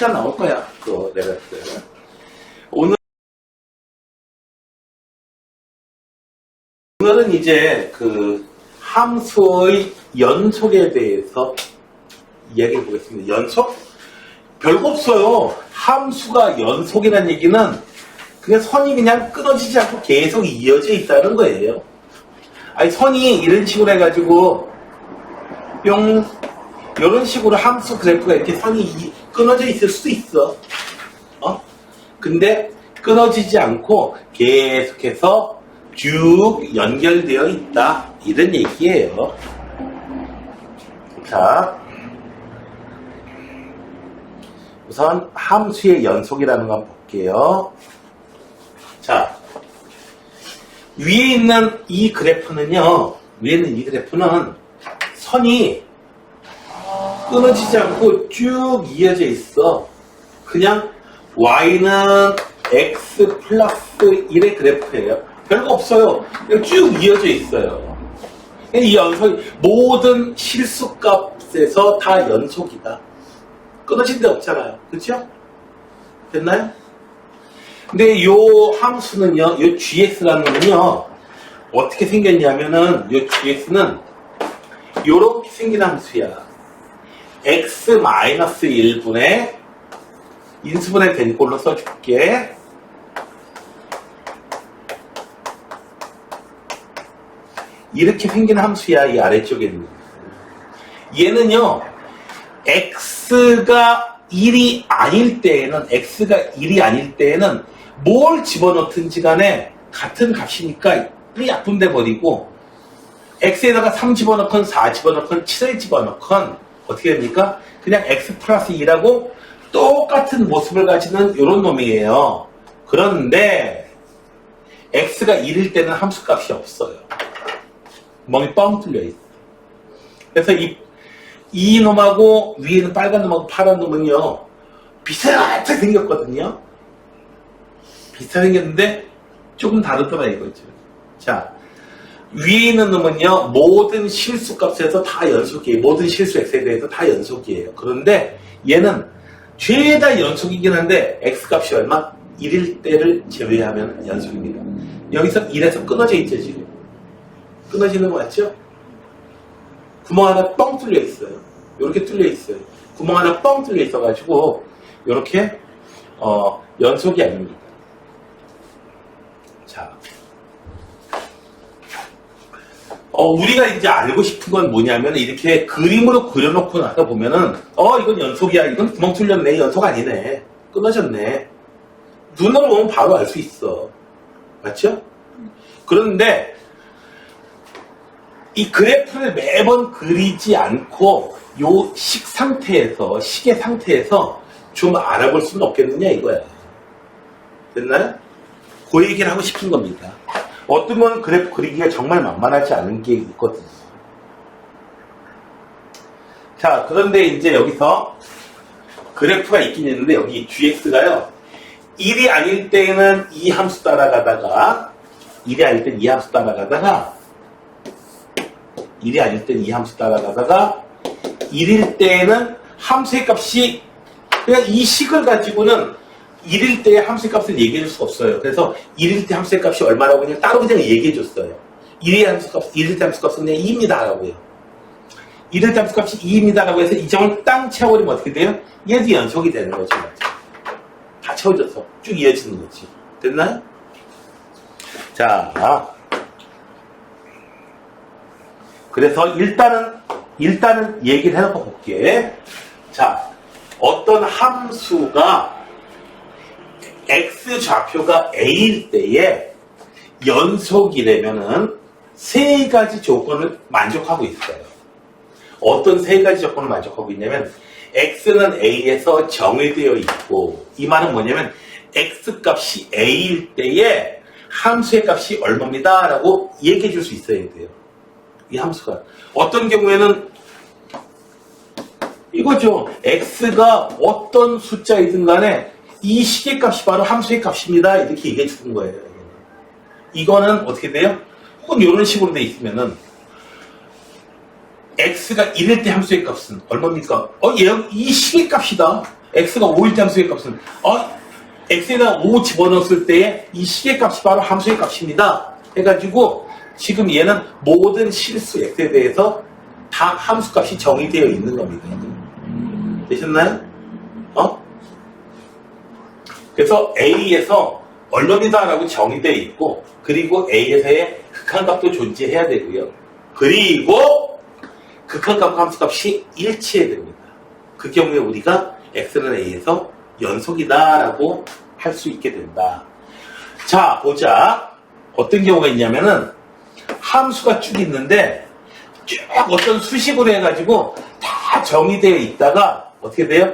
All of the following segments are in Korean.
시간 나올 거야. 그거 내가 오늘은 이제 그 함수의 연속에 대해서 이야기해 보겠습니다. 연속? 별거 없어요. 함수가 연속이라는 얘기는 그냥 선이 그냥 끊어지지 않고 계속 이어져 있다는 거예요. 아니 선이 이런 식으로 해가지고 뿅 이런 식으로 함수 그래프가 이렇게 선이 끊어져 있을 수도 있어. 근데 끊어지지 않고 계속해서 쭉 연결되어 있다 이런 얘기예요. 자, 우선 함수의 연속이라는 거 한번 볼게요. 자, 위에 있는 이 그래프는요, 선이 끊어지지 않고 쭉 이어져 있어. 그냥 y는 x 플러스 1의 그래프예요. 별거 없어요. 그냥 쭉 이어져 있어요. 이 연속이 모든 실수값에서 다 연속이다. 끊어진 데 없잖아요. 그렇죠? 됐나요? 근데 요 함수는요, 요 gs라는 거는요, 어떻게 생겼냐면은, 요 gs는 요렇게 생긴 함수야. x-1분의 인수분해 된 걸로 써줄게. 이렇게 생긴 함수야, 이 아래쪽에 있는. 얘는요, x가 1이 아닐 때에는 뭘 집어넣든지 간에 같은 값이니까 1이 약분돼 버리고, x에다가 3 집어넣건 4 집어넣건 7을 집어넣건 어떻게 됩니까? 그냥 x 플러스 2라고 똑같은 모습을 가지는 이런 놈이에요. 그런데 x가 1일 때는 함수값이 없어요. 멍이 뻥 뚫려 있어. 그래서 이 놈하고 위에 있는 빨간 놈하고 파란 놈은요, 비슷하게 생겼거든요. 비슷하게 생겼는데 조금 다르더라 이거죠. 자, 위에 있는 놈은요, 모든 실수값에서 다 연속이에요. 모든 실수 x에 대해서 다 연속이에요. 그런데 얘는 죄다 연속이긴 한데 x값이 얼마? 1일 때를 제외하면 연속입니다. 여기서 1에서 끊어져 있죠 지금. 끊어지는 거 맞죠? 구멍 하나 뻥 뚫려 있어요. 이렇게 뚫려 있어요. 구멍 하나 뻥 뚫려 있어가지고 이렇게 연속이 아닙니다. 자, 우리가 이제 알고 싶은 건 뭐냐면 이렇게 그림으로 그려놓고 나서 보면은 이건 연속이야. 이건 구멍 뚫렸네. 연속 아니네. 끊어졌네. 눈으로 보면 바로 알 수 있어. 맞죠? 그런데 이 그래프를 매번 그리지 않고 요 식의 상태에서 좀 알아볼 수는 없겠느냐 이거야. 됐나요? 그 얘기를 하고 싶은 겁니다. 어떤 건 그래프 그리기가 정말 만만하지 않은 게 있거든요. 자, 그런데 이제 여기서 그래프가 있긴 있는데 여기 gx가요. 1이 아닐 때는 이 함수 따라가다가 1이 아닐 때는 이 함수 따라가다가 1일 때에는 함수의 값이 그냥 이 식을 가지고는 1일 때의 함수의 값을 얘기해 줄 수가 없어요. 그래서 1일 때 함수의 값이 얼마라고 그냥 따로 그냥 얘기해 줬어요. 1일 때 함수 값은 그냥 2입니다 라고요. 1일 때 함수 값이 2입니다 라고 해서 이 점을 땅 채워버리면 어떻게 돼요? 얘도 연속이 되는 거죠. 다 채워져서 쭉 이어지는 거지. 됐나요? 자, 그래서 일단은 얘기를 해놓고 볼게. 자, 어떤 함수가 x 좌표가 a일 때에 연속이라면은 세 가지 조건을 만족하고 있어요. 어떤 세 가지 조건을 만족하고 있냐면 x는 a에서 정의되어 있고, 이 말은 뭐냐면 x 값이 a일 때에 함수의 값이 얼마입니다 라고 얘기해 줄 수 있어야 돼요. 이 함수가 어떤 경우에는 이거죠. x가 어떤 숫자이든 간에 이 식의 값이 바로 함수의 값입니다 이렇게 얘기해 주는 거예요. 이거는 어떻게 돼요? 혹은 이런 식으로 돼 있으면은 x가 1일 때 함수의 값은 얼마입니까? 이 식의 값이다. x가 5일 때 함수의 값은 x에다 5 집어넣었을 때의 이 식의 값이 바로 함수의 값입니다. 해가지고 지금 얘는 모든 실수 x에 대해서 다 함수 값이 정의되어 있는 겁니다. 되셨나요? 그래서 A에서 얼마이다라고 정의되어 있고, 그리고 A에서의 극한값도 존재해야 되고요. 그리고 극한값과 함수값이 일치해야 됩니다. 그 경우에 우리가 X는 A에서 연속이다라고 할 수 있게 된다. 자, 보자. 어떤 경우가 있냐면은 함수가 쭉 있는데 쭉 어떤 수식으로 해가지고 다 정의되어 있다가 어떻게 돼요?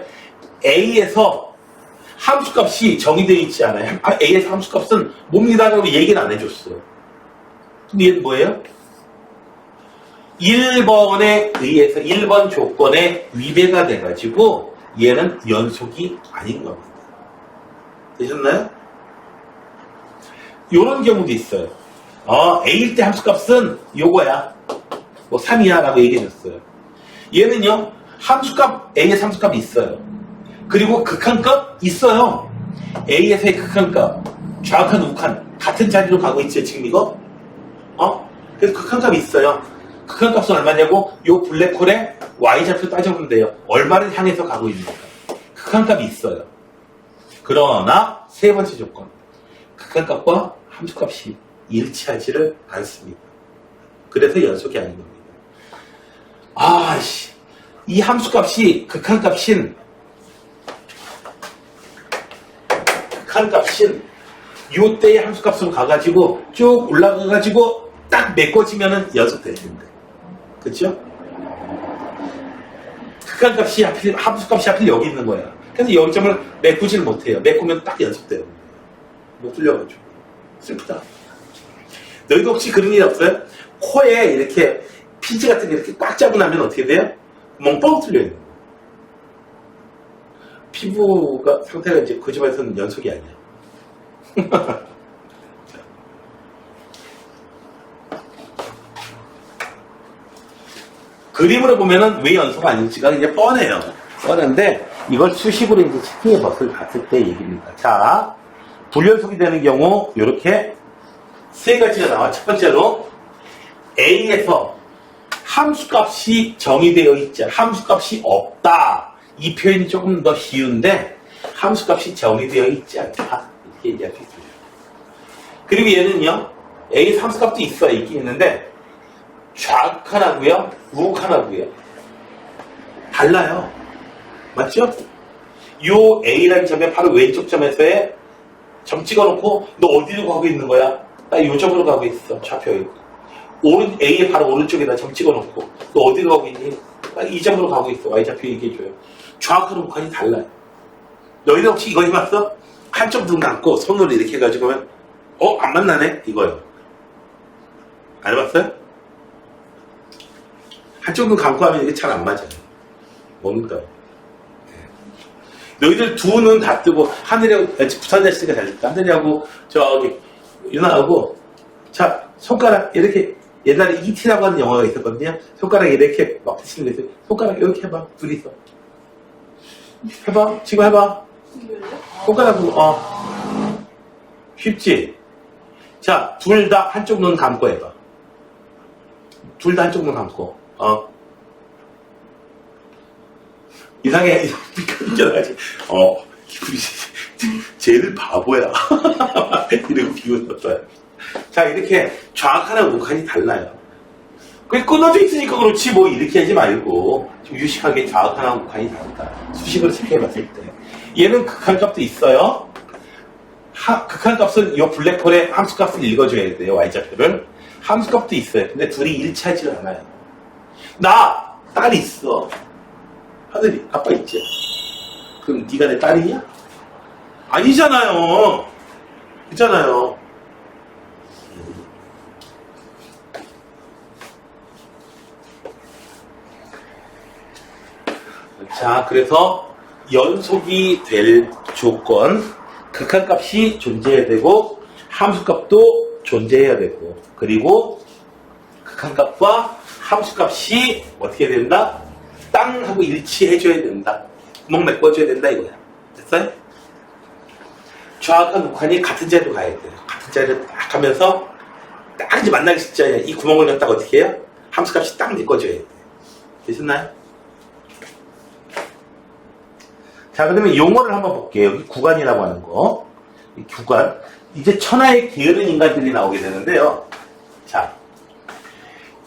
A에서 함수값이 정의되어 있지 않아요. A에서 함수값은 뭡니다라고 얘기를 안 해줬어. 그럼 얘는 뭐예요? 1번에 의해서 1번 조건에 위배가 돼가지고 얘는 연속이 아닌 겁니다. 되셨나요? 이런 경우도 있어요. A일 때 함수값은 요거야. 뭐 3이야 라고 얘기해줬어요. 얘는요, 함수값, A에서 함수값이 있어요. 그리고 극한값 있어요. A에서의 극한값, 좌우칸, 우칸 같은 자리로 가고 있죠, 지금 이거? 그래서 극한값이 있어요. 극한값은 얼마냐고? 요 블랙홀의 y좌표 따져보면 돼요. 얼마를 향해서 가고 있는가. 극한값이 있어요. 그러나 세 번째 조건, 극한값과 함수값이 일치하지를 않습니다. 그래서 연속이 아닌 겁니다. 이 함수값이 극한값인 요때의 함수값으로 가가지고 쭉 올라가가지고 딱 메꿔지면은 연속될 텐데. 그쵸? 극한값이 함수값이 하필 여기 있는 거야. 그래서 0점을 메꾸지를 못해요. 메꾸면 딱 연속돼요. 못 풀려가지고. 슬프다. 너희도 혹시 그런 일 없어요? 코에 이렇게 피지 같은 게 이렇게 꽉 잡고 나면 어떻게 돼요? 멍뻥 뚫려 있는 거예요. 피부가 상태가 이제 그 집안에서는 연속이 아니야. 그림으로 보면은 왜 연소가 아닌지가 이제 뻔해요. 뻔한데 이걸 수식으로 이제 채팅의 법을 봤을 때 얘기입니다. 자, 불연속이 되는 경우 이렇게 세 가지가 나와. 첫 번째로 A에서 함수값이 정의되어 있지 않아. 함수값이 없다. 이 표현이 조금 더 쉬운데 함수값이 정의되어 있지 않다. 이렇게 얘기할 수 있습니다. 그리고 얘는요, A에서 함수값도 있어요. 있긴 있는데 좌극하나고요, 우극하나고요. 달라요. 맞죠? 요 A라는 점에 바로 왼쪽 점에서의 점 찍어놓고 너 어디로 가고 있는 거야? 나 요 점으로 가고 있어. 좌표에. A의 바로 오른쪽에다 점 찍어놓고 너 어디로 가고 있니? 나 이 점으로 가고 있어. Y좌표 얘기해줘요. 좌극하고 우극하니 달라요. 너희들 혹시 이거 해봤어? 한쪽 눈 감고 손으로 이렇게 해가지고 하면 안 만나네? 이거요. 안 해봤어요? 한쪽 눈 감고 하면 이게 잘 안 맞아요. 뭡니까? 너희들 두 눈 다 뜨고 하늘하고 부산 날씨가 잘 됐다. 하늘하고 저기 유나하고 자 손가락 이렇게 옛날에 E.T.라고 하는 영화가 있었거든요. 손가락 이렇게 막 치는 거 있어요. 손가락 이렇게 해봐. 둘이서 해봐. 지금 해봐. 손가락으로 쉽지? 자, 둘 다 한쪽 눈 감고 해봐. 둘 다 한쪽 눈 감고 이상해. 이상하지. 쟤들 바보야. 이러고 비웃었어요. 자, 이렇게 좌극하나 우극하니 달라요. 그게 끊어져 있으니까 그렇지, 뭐, 이렇게 하지 말고, 좀 유식하게 좌극하나 우극하니 다르다. 수식으로 체크해봤을 때. 얘는 극한값도 있어요. 극한값은 이 블랙홀의 함수값을 읽어줘야 돼요, y좌표를. 함수값도 있어요. 근데 둘이 일치하지 않아요. 딸이 있어. 하늘이, 아빠 있지? 그럼 네가 내 딸이냐? 아니잖아요. 있잖아요. 자, 그래서 연속이 될 조건, 극한값이 존재해야 되고 함수값도 존재해야 되고, 그리고 극한값과 함수값이 어떻게 된다? 땅 하고 일치해줘야 된다. 구멍 메꿔줘야 된다 이거야. 됐어요? 좌우과 우칸이 같은 자리로 가야 돼요. 같은 자리를 딱 하면서 딱 이제 만나기 직전에 이 구멍을 갖다가 어떻게 해요? 함수값이 딱 메꿔줘야 돼요. 되셨나요? 자, 그러면 용어를 한번 볼게요. 여기 구간이라고 하는 거. 이 구간. 이제 천하에 게으른 인간들이 나오게 되는데요. 자,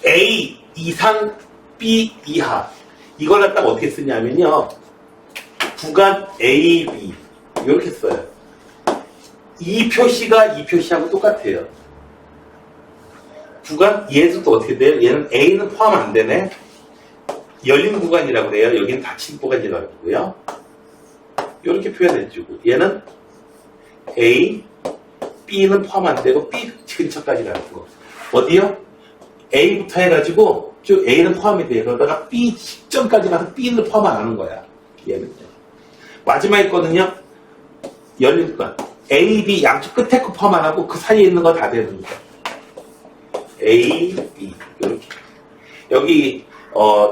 A 이상 B 이하. 이걸 갖다가 어떻게 쓰냐면요. 구간 A, B. 이렇게 써요. 이 표시가 이 표시하고 똑같아요. 구간, 얘도 또 어떻게 돼요? 얘는 A는 포함 안 되네. 열린 구간이라고 그래요. 여기는 닫힌 구간이라고 하고요. 이렇게 표현해주고, 얘는 A, B는 포함 안 되고, B 근처까지 가는 거. 어디요? A부터 해가지고, 쭉 A는 포함이 돼요. 그러다가 B 직전까지 가서 B는 포함 안 하는 거야. 얘는요. 마지막에 거는요, 열린 구간. A, B 양쪽 끝에 거 포함 안 하고, 그 사이에 있는 거 다 되는 거야. A, B. 이렇게. 여기,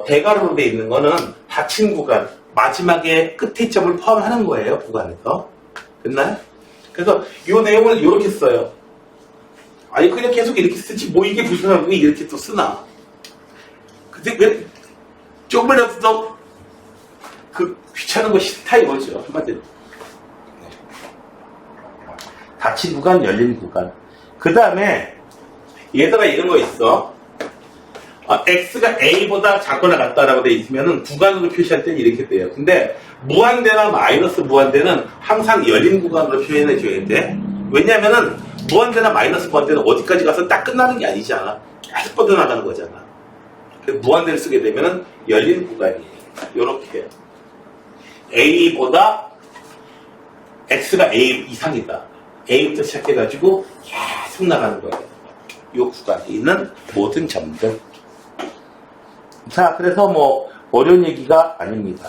대괄호로 돼 있는 거는 닫힌 구간. 마지막에 끝에 점을 포함하는 거예요, 구간에서. 됐나요? 그래서 이 내용을 이렇게 써요. 아니, 그냥 계속 이렇게 쓰지, 뭐 이게 무슨 상관이 이렇게 또 쓰나. 근데 왜, 조금이라도 더, 귀찮은 거 싫다 이거죠, 한마디로. 닫힌 구간, 열린 구간. 그 다음에, 얘들아 이런 거 있어. x가 a보다 작거나 같다라고 돼 있으면은 구간으로 표시할 때는 이렇게 돼요. 근데 무한대나 마이너스 무한대는 항상 열린 구간으로 표현해 줘야 돼. 왜냐면은 무한대나 마이너스 무한대는 어디까지 가서 딱 끝나는 게 아니잖아. 계속 뻗어나가는 거잖아. 그래서 무한대를 쓰게 되면은 열린 구간이에요. 요렇게 a보다 x가 a 이상이다. a부터 시작해가지고 계속 나가는 거예요. 요 구간에 있는 모든 점들. 자, 그래서 뭐 어려운 얘기가 아닙니다.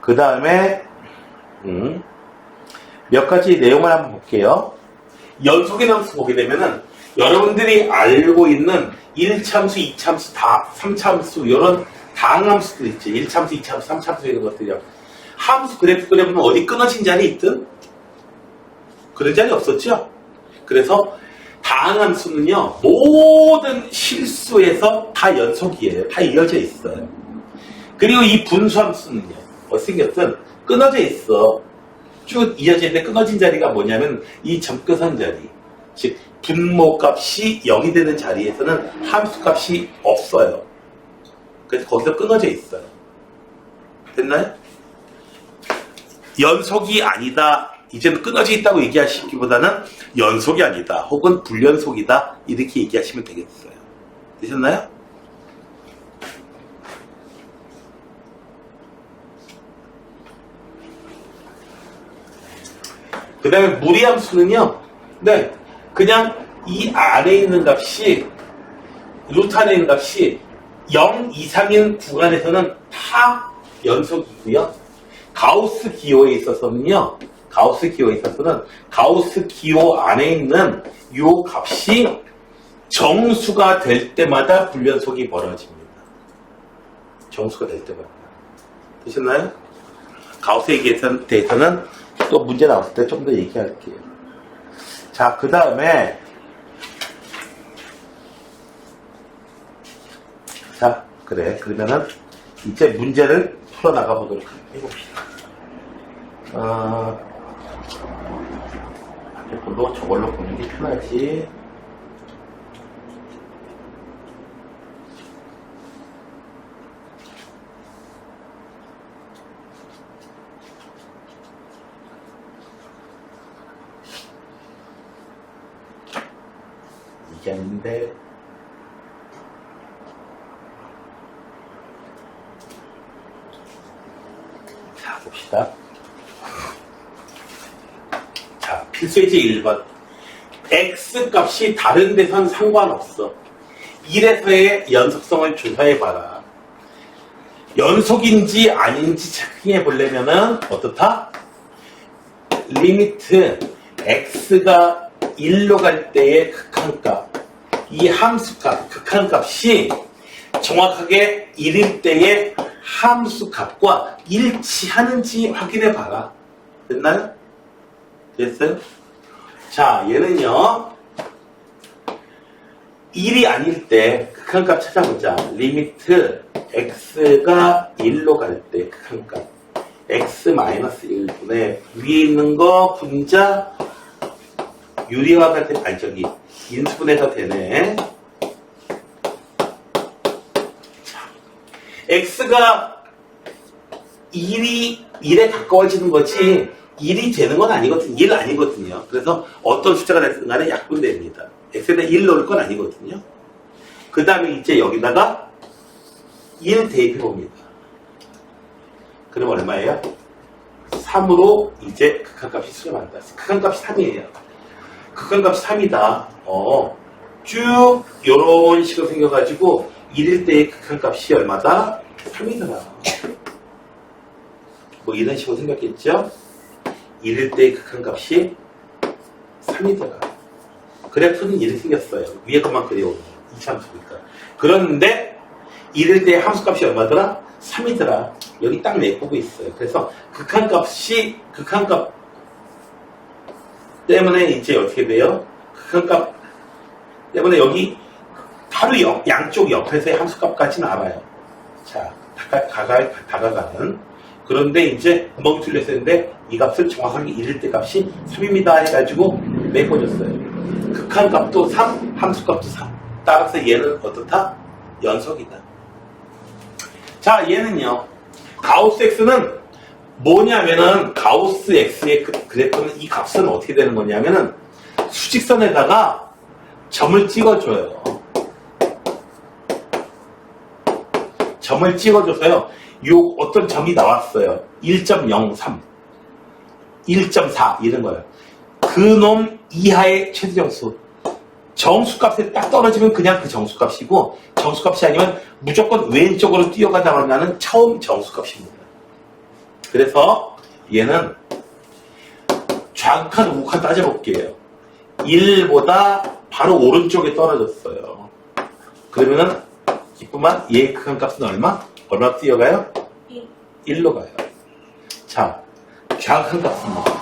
그 다음에 몇 가지 내용을 한번 볼게요. 연속의 함수 보게 되면은 여러분들이 알고 있는 1참수, 2참수, 3참수 이런 다항함수들 있지. 1참수, 2참수, 3참수 이런 것들이요. 함수 그래프 그려보면 어디 끊어진 자리 있든 그런 자리 없었죠? 그래서 다항함수는요, 모든 실수에서 다 연속이에요. 다 이어져 있어요. 그리고 이 분수함수는요, 생겼든 끊어져 있어. 쭉 이어져 있는데 끊어진 자리가 뭐냐면 이 점끝선 자리. 즉, 분모값이 0이 되는 자리에서는 함수값이 없어요. 그래서 거기서 끊어져 있어요. 됐나요? 연속이 아니다. 이제는 끊어져 있다고 얘기하시기보다는 연속이 아니다. 혹은 불연속이다. 이렇게 얘기하시면 되겠어요. 되셨나요? 그 다음에 무리함수는요. 네, 그냥 이 안에 있는 값이 루트 안에 있는 값이 0 이상인 구간에서는 다 연속이고요. 가우스 기호에 있어서는요. 가우스 기호 안에 있는 이 값이 정수가 될 때마다 불연속이 벌어집니다. 정수가 될 때마다. 되셨나요? 가우스에 대해서는 또 문제 나왔을 때 좀 더 얘기할게요. 자, 그 다음에 자, 그래. 그러면은 이제 문제를 풀어나가 보도록 해봅시다. 앞에도 저걸로 보는 게 편하지. 이게 아닌데. 자, 봅시다. 자, 필수예제 1번. X값이 다른 데선 상관없어. 1에서의 연속성을 조사해봐라. 연속인지 아닌지 체크해 보려면은 어떻다? 리미트 X가 1로 갈 때의 극한값 이 함수값, 극한값이 정확하게 1일 때의 함수값과 일치하는지 확인해 봐라. 됐나요? 됐어요? 자, 얘는요. 1이 아닐 때 극한값 찾아보자. 리미트 x가 1로 갈 때 극한값 x-1분의 위에 있는 거 분자 유리화가 되, 아니 저기 인수분해가 되네. 자, x가 1에 가까워지는 거지 1이 되는 건 아니거든요. 1 아니거든요. 그래서 어떤 숫자가 됐든 간에 약분됩니다. x에다 1 넣을 건 아니거든요. 그 다음에 이제 여기다가 1 대입해 봅니다. 그럼 얼마예요? 3으로 이제 극한값이 수렴한다. 극한값이 3이에요. 극한값이 3이다. 쭉 요런 식으로 생겨가지고 1일 때의 극한값이 얼마다? 3이더라. 뭐 이런 식으로 생겼겠죠? 1일 때의 극한값이 3이더라. 그래프는 이렇게 생겼어요. 위에 것만 그려오면 이참수니까. 그런데 1일 때의 함수값이 얼마더라? 3이더라. 여기 딱 메꾸고 있어요. 그래서 극한값 때문에 이제 어떻게 돼요? 극한값 때문에 여기 바로 양쪽 옆에서의 함수값까지는 알아요. 자, 다가가는. 그런데 이제 구멍이 뚫렸었는데 이 값을 정확하게 1일 때 값이 3입니다 해가지고 메꿔줬어요. 극한값도 3, 함수값도 3. 따라서 얘는 어떻다? 연속이다. 자, 얘는요. 가우스 x는 뭐냐면은 가우스 x의 그래프는 이 값은 어떻게 되는 거냐면은 수직선에다가 점을 찍어줘요. 점을 찍어줘서요. 요 어떤 점이 나왔어요. 1.03, 1.4 이런 거예요. 그놈 이하의 최대정수. 정수값에 딱 떨어지면 그냥 그 정수값이고 정수값이 아니면 무조건 왼쪽으로 뛰어가다 만나는 처음 정수값입니다. 그래서 얘는 좌극한 우극한 따져볼게요. 1보다 바로 오른쪽에 떨어졌어요. 그러면은 기쁘만 얘의 극한값은 얼마? 얼마 뛰어가요? 1로 가요. 자, 좌극한 값입니다.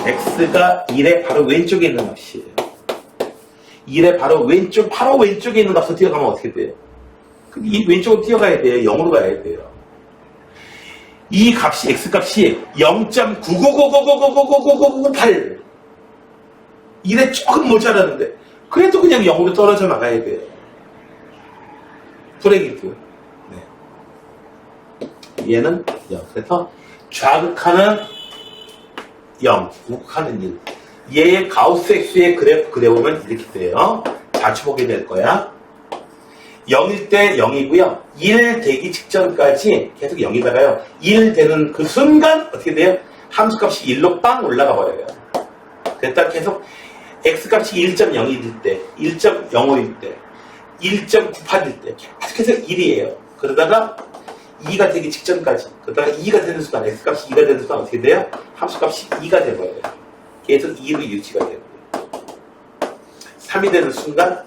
x가 1의 바로 왼쪽에 있는 값이에요. 1의 바로 왼쪽에 있는 값으로 뛰어가면 어떻게 돼요? 이 왼쪽으로 뛰어가야 돼요. 0으로 가야 돼요. 이 값이, x값이 0.99999999998 1에 조금 모자라는데 그래도 그냥 0으로 떨어져 나가야 돼요. 브레이크. 네. 얘는 0. 그래서 좌극하는 0, 우극하는 1. 얘의 가우스 x의 그래프 그려보면 이렇게 돼요. 자주 보게 될 거야. 0일 때 0이고요. 1 되기 직전까지 계속 0이다가요. 1 되는 그 순간 어떻게 돼요? 함수값이 1로 빵 올라가 버려요. 그랬다 계속 x값이 1.01일 때, 1.05일 때, 1.98일 때 계속해서 1이에요. 그러다가 2가 되기 직전까지, 그러다가 2가 되는 순간, x값이 2가 되는 순간 어떻게 돼요? 함수값이 2가 돼버려요. 계속 2로 유지가 되고요. 3이 되는 순간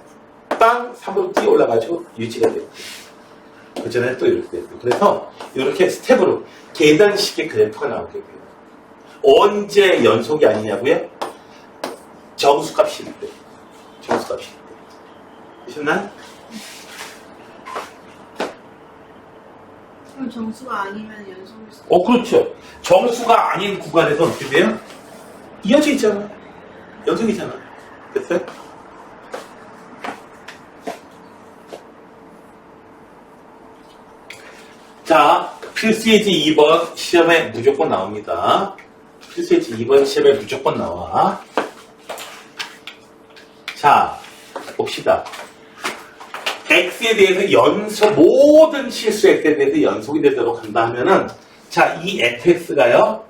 빵 3으로 뛰어 올라가지고 유지가 되고 그 전에 또 이렇게 되고 그래서 이렇게 스텝으로 계단식의 그래프가 나오게 돼요. 언제 연속이 아니냐고요? 정수값일 때. 정수값일 때. 보셨나요? 그럼 정수가 아니면 연속일 수 그렇죠. 정수가 아닌 구간에서 어떻게 돼요? 이어져 있잖아. 연속이잖아. 됐어요? 자, 필수예지 2번 시험에 무조건 나옵니다. 필수예지 2번 시험에 무조건 나와. 자, 봅시다. x에 대해서 모든 실수 x에 대해서 연속이 되도록 한다 하면은, 자, 이 fx가요,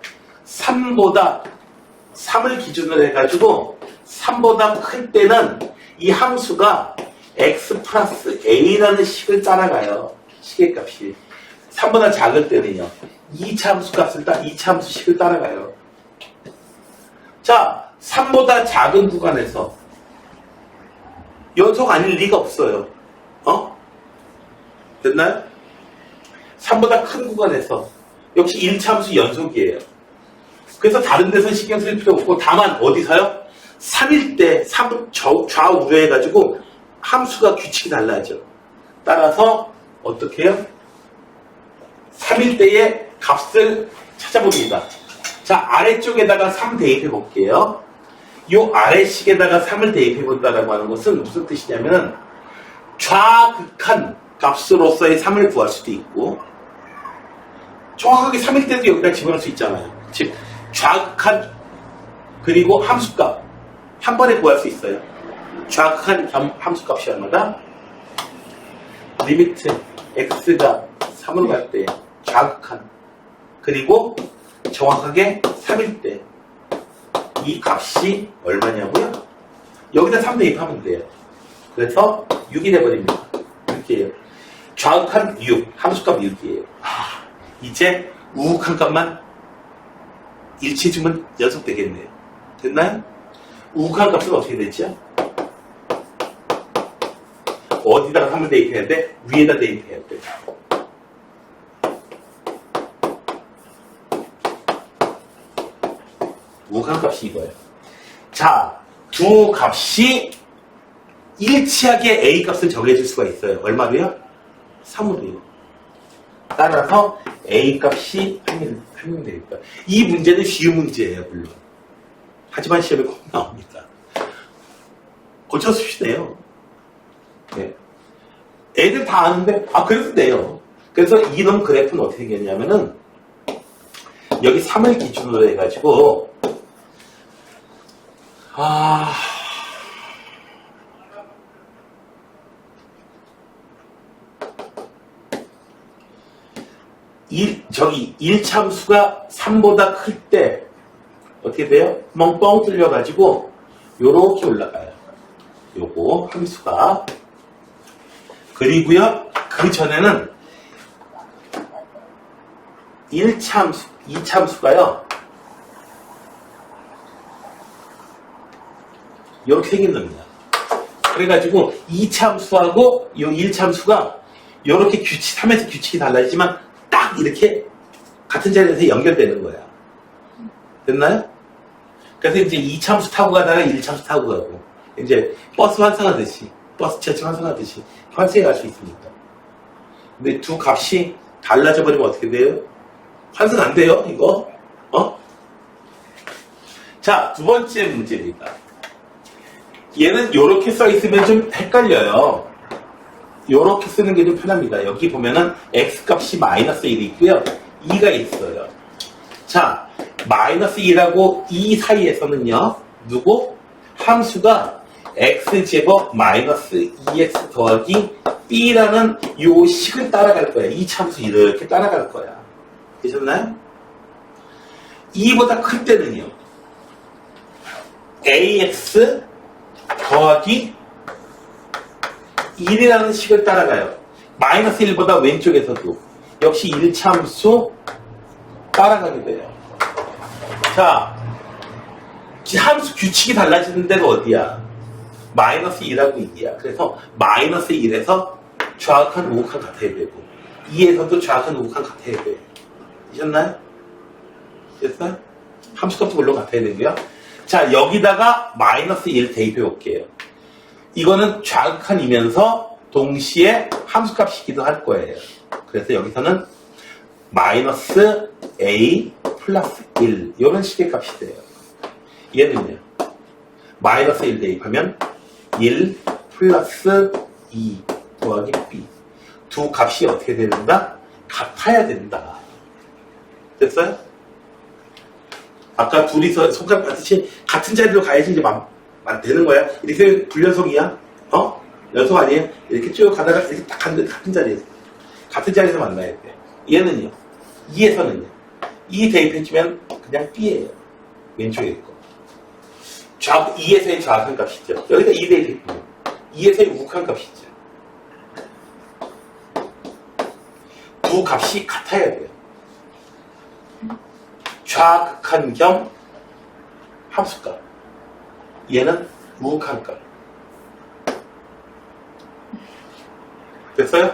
3을 기준으로 해가지고, 3보다 클 때는 이 함수가 x 플러스 a라는 식을 따라가요. 식의 값이. 3보다 작을 때는요. 2차 함수 값을 2차 함수 식을 따라가요. 자, 3보다 작은 구간에서 연속 아닐 리가 없어요. 됐나요? 3보다 큰 구간에서 역시 1차함수 연속이에요. 그래서 다른 데서 신경 쓸 필요 없고 다만 어디서요? 3일 때 3 좌우로해가지고 함수가 규칙이 달라져. 따라서 어떻게 해요? 3일 때의 값을 찾아봅니다. 자, 아래쪽에다가 3 대입해 볼게요. 요 아래식에다가 3을 대입해 본다라고 하는 것은 무슨 뜻이냐면은 좌극한 값으로서의 3을 구할 수도 있고 정확하게 3일 때도 여기다 집어넣을 수 있잖아요. 즉 좌극한 그리고 함수값 한 번에 구할 수 있어요. 좌극한 함수값이 얼마다? 리미트 x가 3으로 갈 때 좌극한 그리고 정확하게 3일 때 이 값이 얼마냐고요? 여기다 3 대입하면 돼요. 그래서 6이 돼버립니다. 이렇게 해요. 좌극한 6, 함수값 6이에요. 이제 우극한 값만 일치해주면 연속되겠네요. 됐나요? 우극한 값은 어떻게 되죠? 어디다가 3을 대입해야 돼? 위에다 대입해야 돼. 우극한 값이 이거예요. 자, 두 값이 일치하게 A 값을 정해줄 수가 있어요. 얼마로요? 3으로요. 따라서 A 값이 하면 되겠다. 이 문제는 쉬운 문제예요, 물론. 하지만 시험에 꼭 나옵니다. 고쳐 씁시네요. 네. 애들 다 아는데, 그래도 돼요. 그래서 이런 그래프는 어떻게 되겠냐면은, 여기 3을 기준으로 해가지고, 저기 1참수가 3보다 클 때 어떻게 돼요? 멍뻥 뚫려가지고 요렇게 올라가요. 요거 함수가. 그리고요 그 전에는 1참수, 2참수가요 요렇게 생긴 겁니다. 그래가지고 2참수하고 요 1참수가 요렇게 3에서 규칙이 달라지지만 딱 이렇게 같은 자리에서 연결되는 거야. 됐나요? 그래서 이제 2참수 타고 가다가 1참수 타고 가고 이제 버스 환승하듯이 버스 지하철 환승하듯이 환승해 갈 수 있습니다. 근데 두 값이 달라져 버리면 어떻게 돼요? 환승 안 돼요 이거? 자, 두 번째 문제입니다. 얘는 요렇게 써 있으면 좀 헷갈려요. 요렇게 쓰는 게 좀 편합니다. 여기 보면은 x값이 마이너스 1이 있고요. 2가 있어요. 자, 마이너스 2하고 2 사이에서는요. 누구? 함수가 x제곱 마이너스 2x 더하기 b라는 요 식을 따라갈 거야. 이 참수 이렇게 따라갈 거야. 되셨나요? 2보다 클 때는요. ax 더하기 1이라는 식을 따라가요. 마이너스 1보다 왼쪽에서도 역시 1참수 따라가게 돼요. 자, 함수 규칙이 달라지는 데가 어디야? 마이너스 1하고 2야. 그래서 마이너스 1에서 좌극한 우극한 같아야 되고 2에서도 좌극한 우극한 같아야 돼요. 되셨나요? 됐어요? 함수값도 물론 같아야 되고요. 자, 여기다가 마이너스 1 대입해 볼게요. 이거는 좌극한이면서 동시에 함수값이기도 할 거예요. 그래서 여기서는 마이너스 a 플러스 1 이런 식의 값이 돼요. 얘는요. 마이너스 1 대입하면 1 플러스 2 더하기 b 두 값이 어떻게 된다? 같아야 된다. 됐어요? 아까 둘이서 손가락 받듯이 같은 자리로 가야지 이제 되는 거야. 이렇게 불연속이야? 연속 아니에요? 이렇게 쭉 가다가 이렇게 딱 같은 자리에서. 같은 자리에서 만나야 돼. 얘는요. 2에서는요. 2 대입해주면 그냥 B예요. 왼쪽에 있고. 2에서의 좌극한 값이죠. 여기다 2 대입해주면 2에서의 우극한 값이죠. 두 값이 같아야 돼요. 좌극한 겸 함수값. 얘는 우극한 값. 됐어요?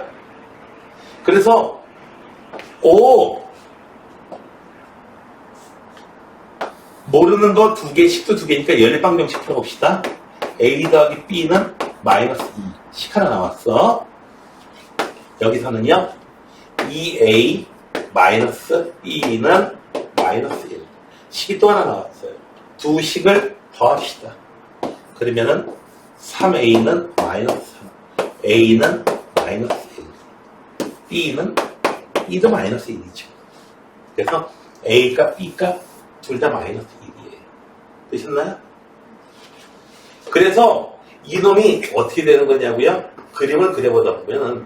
그래서 오 모르는 거 2개, 식도 2개니까 연립방정식 풀어봅시다. A 더하기 B는 마이너스 2. 식 하나 나왔어. 여기서는요, 2A 마이너스 B는 마이너스 1. 식이 또 하나 나왔어요. 두 식을 더합시다. 그러면은 3A는 마이너스 3. A는 마이너스 1. B는 2도 마이너스 1이죠. 그래서 A값, B값 둘 다 마이너스 1이에요. 되셨나요? 그래서 이놈이 어떻게 되는 거냐고요? 그림을 그려보다 보면은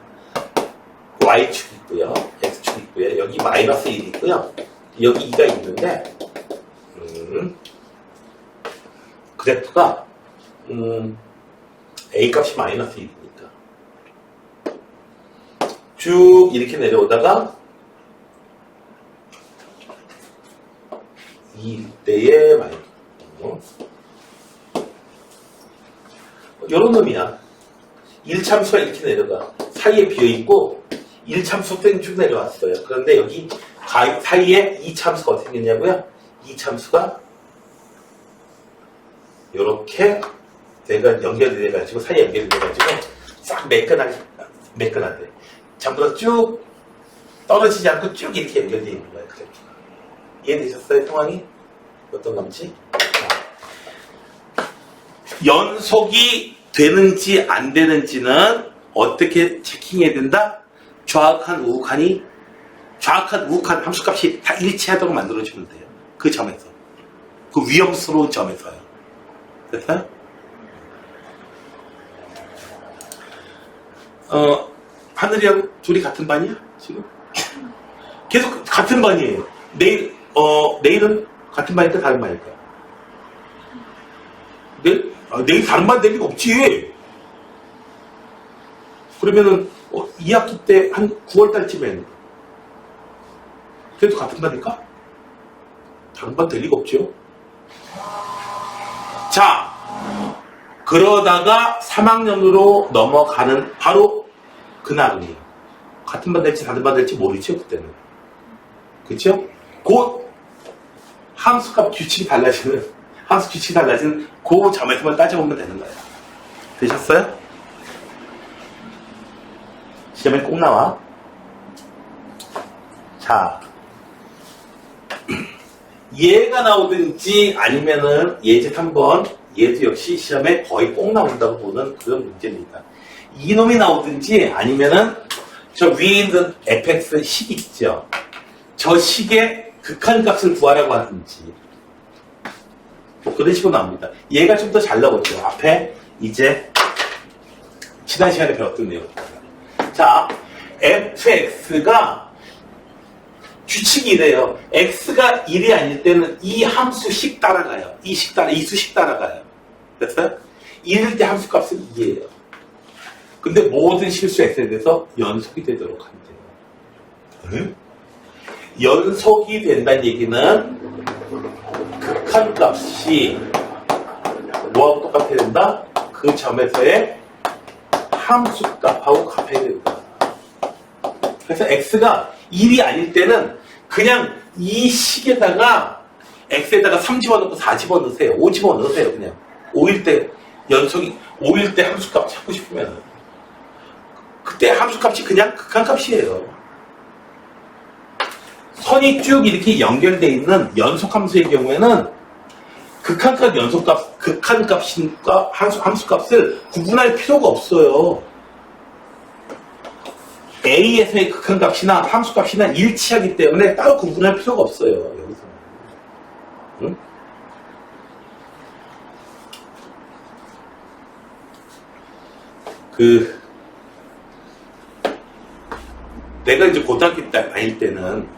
Y축 있고요. X축 있고요. 여기 마이너스 1이 있고요. 여기 2가 있는데 그래프가 A값이 마이너스 1이니까 쭉 이렇게 내려오다가 이때에 마이너스 요런 놈이야. 1참수가 이렇게 내려가. 사이에 비어있고 1참수 땡 쭉 내려왔어요. 그런데 여기 사이에 2참수가 어떻게 생겼냐고요? 2참수가 요렇게 연결이 돼가지고 사이에 연결이 돼가지고 싹 매끈하게 전부 다 쭉 떨어지지 않고 쭉 이렇게 연결되어 있는 거예요. 그래프가. 이해되셨어요? 상황이? 어떤 건지? 연속이 되는지 안 되는지는 어떻게 체킹해야 된다? 좌악한 우극한 함수값이 다 일치하도록 만들어주면 돼요. 그 점에서. 그 위험스러운 점에서요. 됐어요? 하늘이하고 둘이 같은 반이야? 지금? 계속 같은 반이에요. 내일은 같은 반일까 다른 반일까? 내일 다른 반 될 리가 없지. 그러면은 2학기 때 한 9월 달쯤에는 그래도 같은 반일까? 다른 반 될 리가 없죠. 자, 그러다가 3학년으로 넘어가는 바로 그날이에요. 같은 반 될지 다른 반 될지 모르죠, 그때는. 그쵸? 곧 함수값 규칙이 달라지는 그 점에서만 따져보면 되는 거예요. 되셨어요? 시험에 꼭 나와. 자, 얘가 나오든지 아니면은 예제 3번, 얘도 역시 시험에 거의 꼭 나온다고 보는 그런 문제입니다. 이놈이 나오든지 아니면은 저 위에 있는 fx 식 있죠. 저 식의 극한값을 구하라고 하든지 뭐 그런 식으로 나옵니다. 얘가 좀 더 잘 나오죠. 앞에 이제 지난 시간에 배웠던 내용. 자, fx가 규칙이 이래요. x가 1이 아닐 때는 이 함수식 따라가요. 이 수식 따라가요. 됐어요? 1일 때 함수값은 2예요. 근데 모든 실수 x에 대해서 연속이 되도록 하면 돼요. 연속이 된다는 얘기는 극한값이 뭐하고 똑같아야 된다? 그 점에서의 함수값하고 같아야 된다. 그래서 x가 1이 아닐 때는 그냥 이 식에다가 x에다가 3 집어넣고 4 집어넣으세요. 5 집어넣으세요. 그냥 5일 때 연속이 5일 때 함수값 찾고 싶으면 그때 함수값이 그냥 극한값이에요. 선이 쭉 이렇게 연결되어 있는 연속함수의 경우에는 극한값과 함수값을 구분할 필요가 없어요. A에서의 극한값이나 함수값이나 일치하기 때문에 따로 구분할 필요가 없어요. 여기서. 응? 내가 이제 고등학교 때 다닐 때는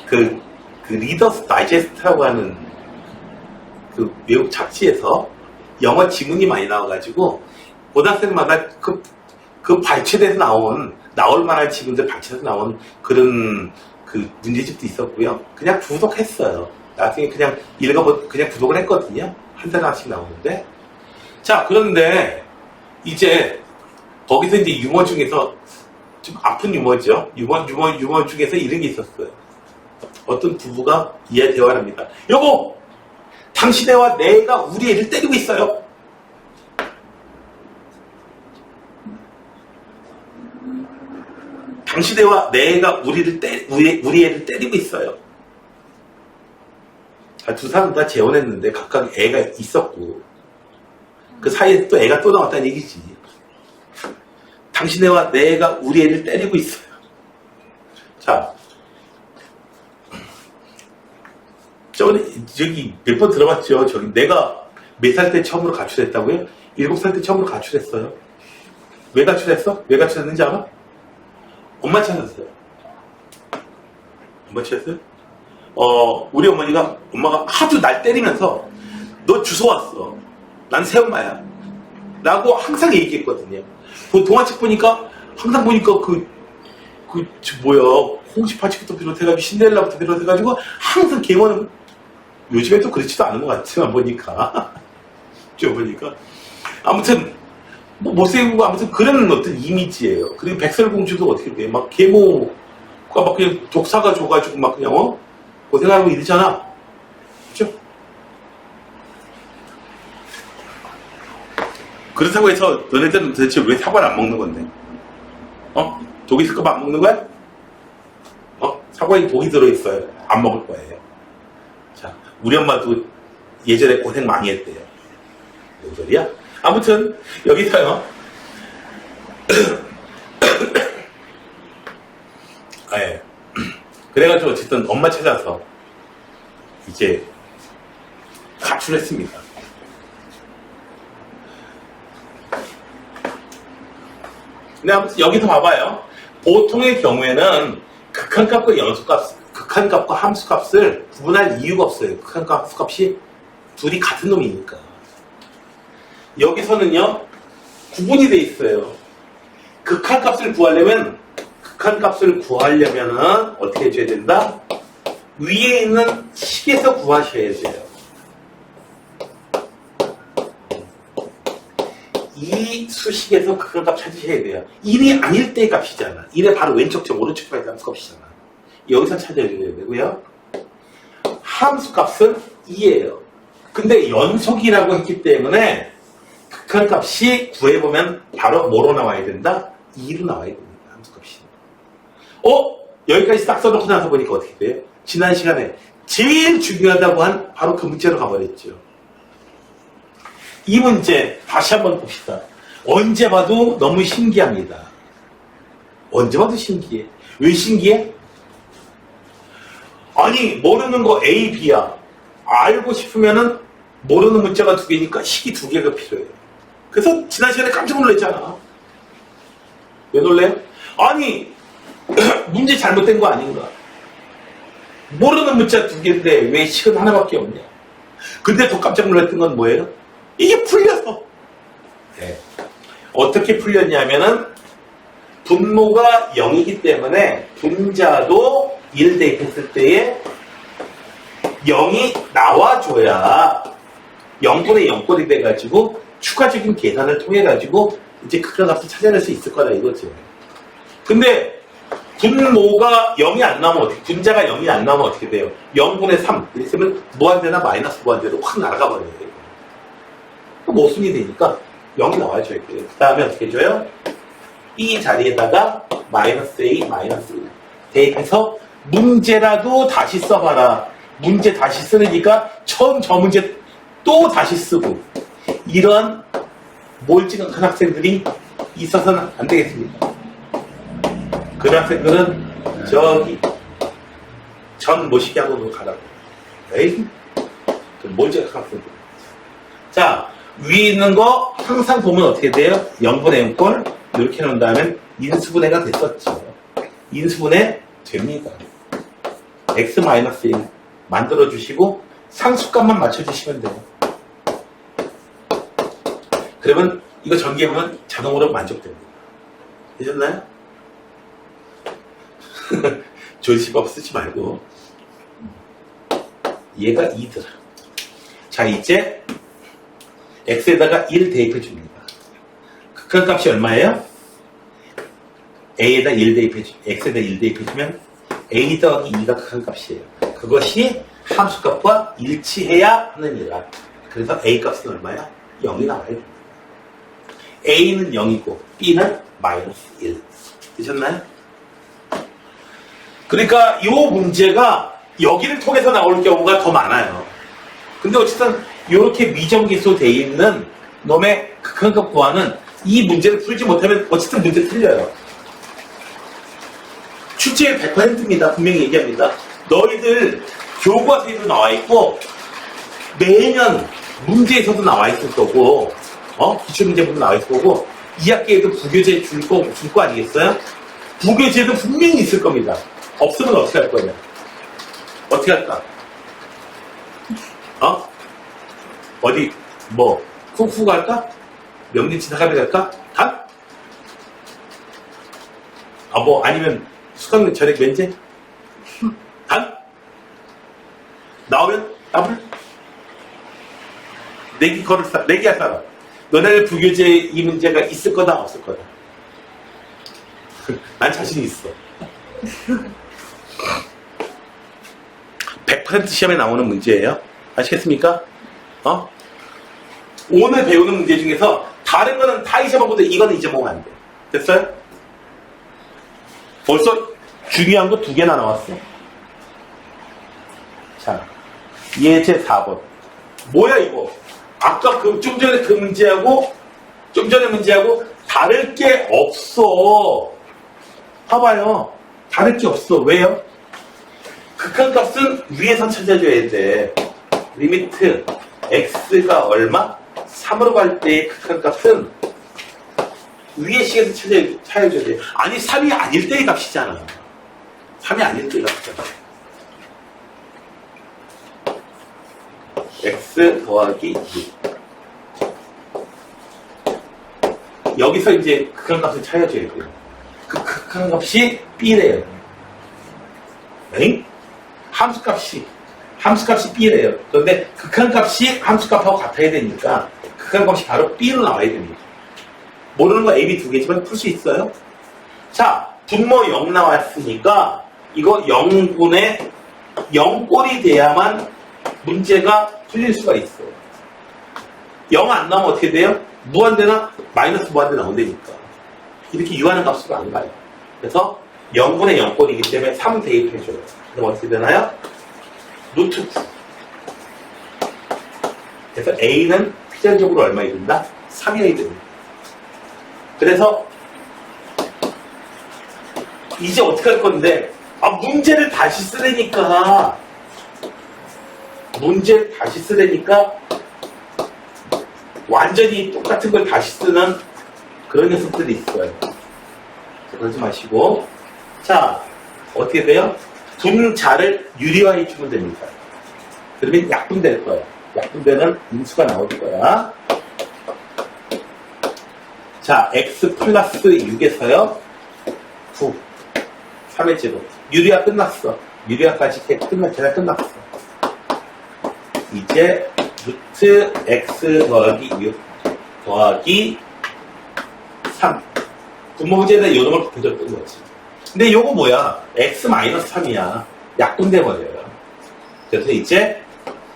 그 리더스 다이제스트라고 하는 그 외국 잡지에서 영어 지문이 많이 나와가지고 고등학생마다 그 발췌돼서 나올 만한 지문들 발췌돼서 나온 그런 그 문제집도 있었고요. 그냥 구독했어요. 나중에 그냥 그냥 구독을 했거든요. 한 달 하나씩 나오는데. 자, 그런데 이제 거기서 이제 유머 중에서 좀 아픈 유머죠. 유머 중에서 이런 게 있었어요. 어떤 부부가 이해 대화를 합니다. 여보! 당신 애와 내 애가 우리 애를 때리고 있어요. 당신 애와 내 애가 우리 애를 때리고 있어요. 두 사람 다 재혼했는데 각각 애가 있었고 그 사이에 또 애가 또 나왔다는 얘기지. 당신 애와 내 애가 우리 애를 때리고 있어요. 자, 저기 몇 번 들어봤죠? 저기 내가 몇 살 때 처음으로 가출했다고요? 7살 때 처음으로 가출했어요. 왜 가출했어? 왜 가출했는지 알아? 엄마 찾았어요. 엄마 찾았어요? 우리 엄마가 하도 날 때리면서 너 주워 왔어. 난 새엄마야. 라고 항상 얘기했거든요. 그 동화책 보니까 항상 보니까 홍시파치부터 비롯해가지고 신데렐라부터 비롯해가지고 항상 개원은 요즘에 또 그렇지도 않은 것 같지만 보니까 좀 보니까 아무튼 뭐 못생기고 아무튼 그런 어떤 이미지예요. 그리고 백설공주도 어떻게 돼? 막 계모가 막 그냥 독사가 줘가지고 막 그냥 고생하고 이러잖아. 그죠? 그렇다고 해서 너네들은 도대체 왜 사과를 안 먹는 건데? 독이 있을까 안 먹는 거야? 사과에 독이 들어있어요. 안 먹을 거예요. 자, 우리 엄마도 예전에 고생 많이 했대요. 뭔 소리야? 아무튼 여기서요. 네. 그래가지고 어쨌든 엄마 찾아서 이제 가출했습니다. 근데 아무튼 여기서 봐봐요. 보통의 경우에는 극한값과 연소값, 극한값과 함수값을 구분할 이유가 없어요. 극한값, 함수값이 둘이 같은 놈이니까. 여기서는요, 구분이 돼 있어요. 극한값을 구하려면은 어떻게 해줘야 된다? 위에 있는 식에서 구하셔야 돼요. 이 수식에서 극한값 찾으셔야 돼요. 1이 아닐 때의 값이잖아. 1의 바로 왼쪽 점 오른쪽 방에 함수값이잖아. 여기서 찾아야 되고요. 함수값은 2예요. 근데 연속이라고 했기 때문에 극한값이 구해보면 바로 뭐로 나와야 된다? 2로 나와야 됩니다. 함수값이. 여기까지 딱 써놓고 나서 보니까 어떻게 돼요? 지난 시간에 제일 중요하다고 한 바로 그 문제로 가버렸죠. 이 문제 다시 한번 봅시다. 언제 봐도 너무 신기합니다. 언제 봐도 신기해. 왜 신기해? 아니 모르는 거 A, B야. 알고 싶으면은 모르는 문자가 2개니까 식이 2개가 필요해요. 그래서 지난 시간에 깜짝 놀랐잖아. 왜 놀래요? 아니 문제 잘못된 거 아닌가? 모르는 문자 2개인데 왜 식은 하나밖에 없냐? 근데 더 깜짝 놀랐던 건 뭐예요? 이게 풀려서. 네. 어떻게 풀렸냐면은 분모가 0이기 때문에 분자도 1 대입했을 때에 0이 나와줘야 0분의 0꼴이 돼가지고 추가적인 계산을 통해가지고 이제 극한값을 찾아낼 수 있을 거다 이거죠. 근데 분모가 0이 안 나오면 분자가 0이 안 나오면 어떻게 돼요? 0분의 3 이랬으면 무한대나 마이너스 무한대로 확 날아가 버려요. 모순이 되니까 0이 나와줘야 돼요. 그 다음에 어떻게 해줘요? 이 자리에다가 마이너스 A, 마이너스 1 대입해서 문제라도 다시 써봐라. 문제 다시 쓰니까 처음 저 문제 또 다시 쓰고 이런 몰진한 학생들이 있어서는 안 되겠습니다. 그 학생들은 저기 전 모시기 학원으로 가라고. 에이, 그 몰진한 학생들. 자, 위에 있는 거 항상 보면 어떻게 돼요? 0분의 0꼴 이렇게 놓은 다음에 인수분해가 됐었죠. 인수분해 됩니다. x-1 만들어주시고 상수값만 맞춰주시면 돼요. 그러면 이거 전개해보면 자동으로 만족됩니다. 되셨나요? 조시법 쓰지 말고 얘가 2더라. 자, 이제 x에다가 1 대입해 줍니다. 극한값이 얼마예요? A에다 1 대입해주, X에다 1 대입해주면 A 더하기 2가 극한값이에요. 그것이 함수값과 일치해야 하는 일이라. 그래서 A 값은 얼마야? 0이 나와요. A는 0이고 B는 마이너스 1. 되셨나요? 그러니까 이 문제가 여기를 통해서 나올 경우가 더 많아요. 근데 어쨌든 이렇게 미정계수 돼 있는 놈의 극한값 구하는 이 문제를 풀지 못하면 어쨌든 문제 틀려요. 출제율 100%입니다. 분명히 얘기합니다. 너희들 교과서에도 나와 있고 매년 문제에서도 나와 있을 거고 기출문제부도 나와 있을 거고 2학기에도 부교재 줄 거 아니겠어요? 부교재도 분명히 있을 겁니다. 없으면 어떻게 할 거냐? 어떻게 할까? 어디 쿵푸 갈까? 명리 지나가면 갈까? 가? 아니면 수강료 전액 면제? 단? 나오면 더블? 내기 할 사람. 너네들 부교재 이 문제가 있을 거다, 없을 거다? 난 자신 있어. 100% 시험에 나오는 문제예요. 아시겠습니까? 오늘 배우는 문제 중에서 다른 거는 다 잊어먹어도 이거는 잊어먹으면 안 돼. 됐어요? 벌써 중요한 거 2개나 나왔어. 자, 예제 4번. 뭐야 이거? 아까 좀 전에 그 문제하고 좀 전에 문제하고 다를 게 없어. 봐봐요. 다를 게 없어. 왜요? 극한값은 위에서 찾아줘야 돼. 리미트 x가 얼마? 3으로 갈 때의 극한값은 위에 식에서 찾아줘야 돼. 아니 3이 아닐 때의 값이잖아. 3이 아닐 때의 값이잖아. x 더하기 6. 여기서 이제 극한값을 찾아줘야 돼요. 그 극한값이 b래요. 엥? 함수값이 b래요. 그런데 극한값이 함수값하고 같아야 되니까 극한값이 바로 b로 나와야 됩니다. 모르는 거 a, b 2개지만 풀 수 있어요. 자, 분모 0 나왔으니까 이거 0분의 0꼴이 돼야만 문제가 풀릴 수가 있어요. 0 안 나오면 어떻게 돼요? 무한대나 마이너스 무한대 나온다니까. 이렇게 유하는 값으로 안 가요. 그래서 0분의 0꼴이기 때문에 3 대입해줘요. 그럼 어떻게 되나요? 루트 9. 그래서 A는 필연적으로 얼마이 된다? 3이 됩니다. 그래서 이제 어떻게 할 건데 문제를 다시 쓰려니까 완전히 똑같은 걸 다시 쓰는 그런 녀석들이 있어요. 그러지 마시고 자 어떻게 돼요? 분자를 유리화해 주면 됩니다. 그러면 약분될 거야. 약분되는 인수가 나올 거야. 자, x 플러스 6에서요 9 3의 제곱 유리화 끝났어. 유리화까지 계산 끝났어. 이제 루트 x 더하기 6 더하기 3 분모 문제에다 요 놈을 곱해줬던 거지. 근데 요거 뭐야? x-3이야. 약분돼 버려요. 그래서 이제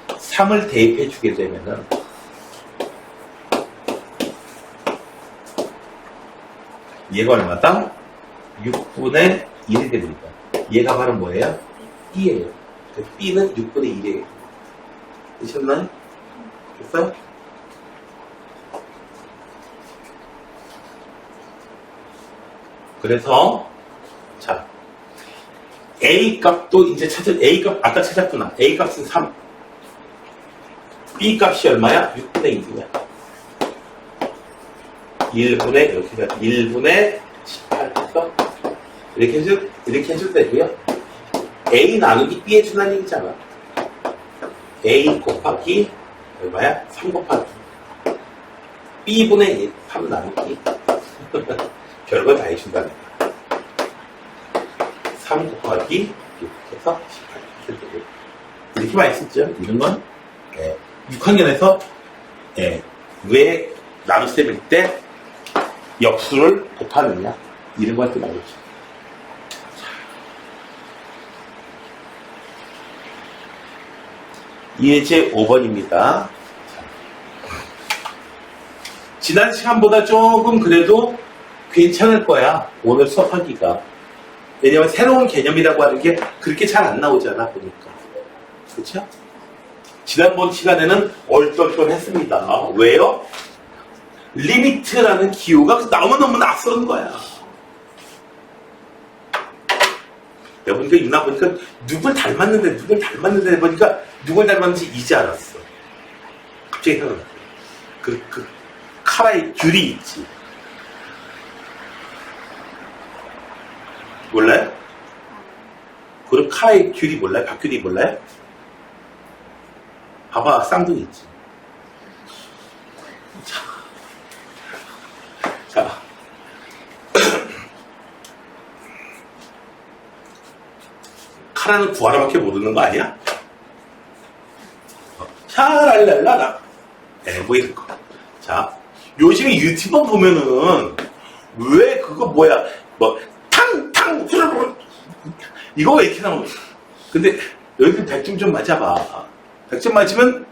3을 대입해 주게 되면은 얘가 얼마다? 6분의 1이 됩니다. 얘가 바로 뭐예요? b예요. b는 6분의 1이에요. 되셨나요? 됐어요? 그래서 자 A 값도 이제 A 값 아까 찾았구나. A 값은 3. B 값이 얼마야? 6분의 2야. 1분의 이렇게 1분의 18 했어? 이렇게 해줄 때고요. A 나누기 B 해준다는 얘기잖아. A 곱하기 얼마야? 3 곱하기 B분의 1 3 나누기 별거 다 해준다는 거야. 3 곱하기 6 해서 18 이렇게 많이 쓰죠. 이런 건 6학년에서 왜 나눗셈일 때 역수를 곱하느냐 이런 거 할 때 나오죠. 예제 5번입니다. 지난 시간보다 조금 그래도 괜찮을 거야. 오늘 수업하기가. 왜냐면 새로운 개념이라고 하는 게 그렇게 잘 안 나오잖아, 보니까. 그렇죠? 지난번 시간에는 얼떨떨했습니다. 왜요? 리미트라는 기호가 너무너무 낯선 거야. 내가 보니까 유나 보니까 누굴 닮았는데 보니까 누굴 닮았는지 이제 알았어. 갑자기 생각났어. 그 카라의 귤이 있지. 몰라요? 그럼 카라의 귤이 몰라요? 박귤이 몰라요? 봐봐, 쌍둥이 있지. 자. 카라는 구하라밖에 모르는 거 아니야? 샤랄랄라라. 뭐 이런 거. 자, 요즘에 유튜버 보면은 왜 그거 뭐야? 뭐 탕탕 후루룩 이거 왜 이렇게 나오는? 근데 여기 100점 좀 맞아봐. 100점 맞으면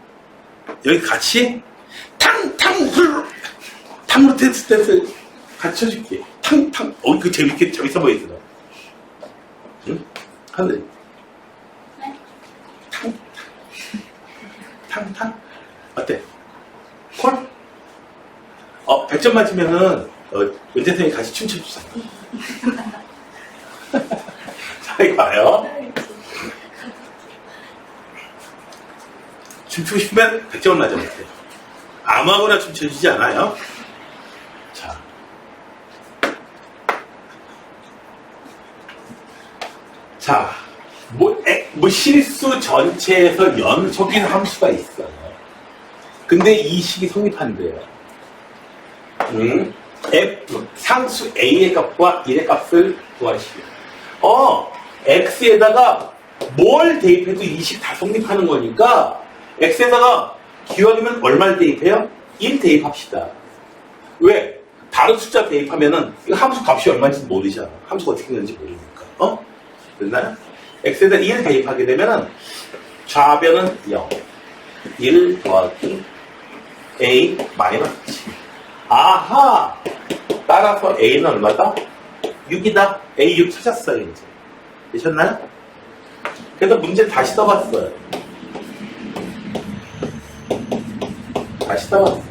여기 같이 탕탕 후루룩 탕으로 댄스 같이 쳐줄게. 탕탕. 그 재밌어 보이더라. 응? 하늘이. 탕탕 어때? 콜? 100점 맞으면은 은재쌤이 같이 춤춰주자. 자, 이거 봐요. 춤추고 싶으면 100점을 맞아보세요. 아무거나 춤춰주지 않아요. 자, 뭐 실수 전체에서 연속인 함수가 있어요. 근데 이 식이 성립한대요. F, 상수 A의 값과 1의 값을 구하시오. X에다가 뭘 대입해도 이 식 다 성립하는 거니까 X에다가 기울이면 얼마를 대입해요? 1 대입합시다. 왜? 다른 숫자 대입하면은 이 함수 값이 얼마인지 모르잖아. 함수가 어떻게 되는지 모르니까. 됐나요? X에다 1 대입하게 되면은 좌변은 0. 1 더하기 A 마이너스 7. 아하! 따라서 A는 얼마다? 6이다. A 6 찾았어요, 이제. 되셨나요? 그래서 문제 다시 떠봤어요. 다시 떠봤어요.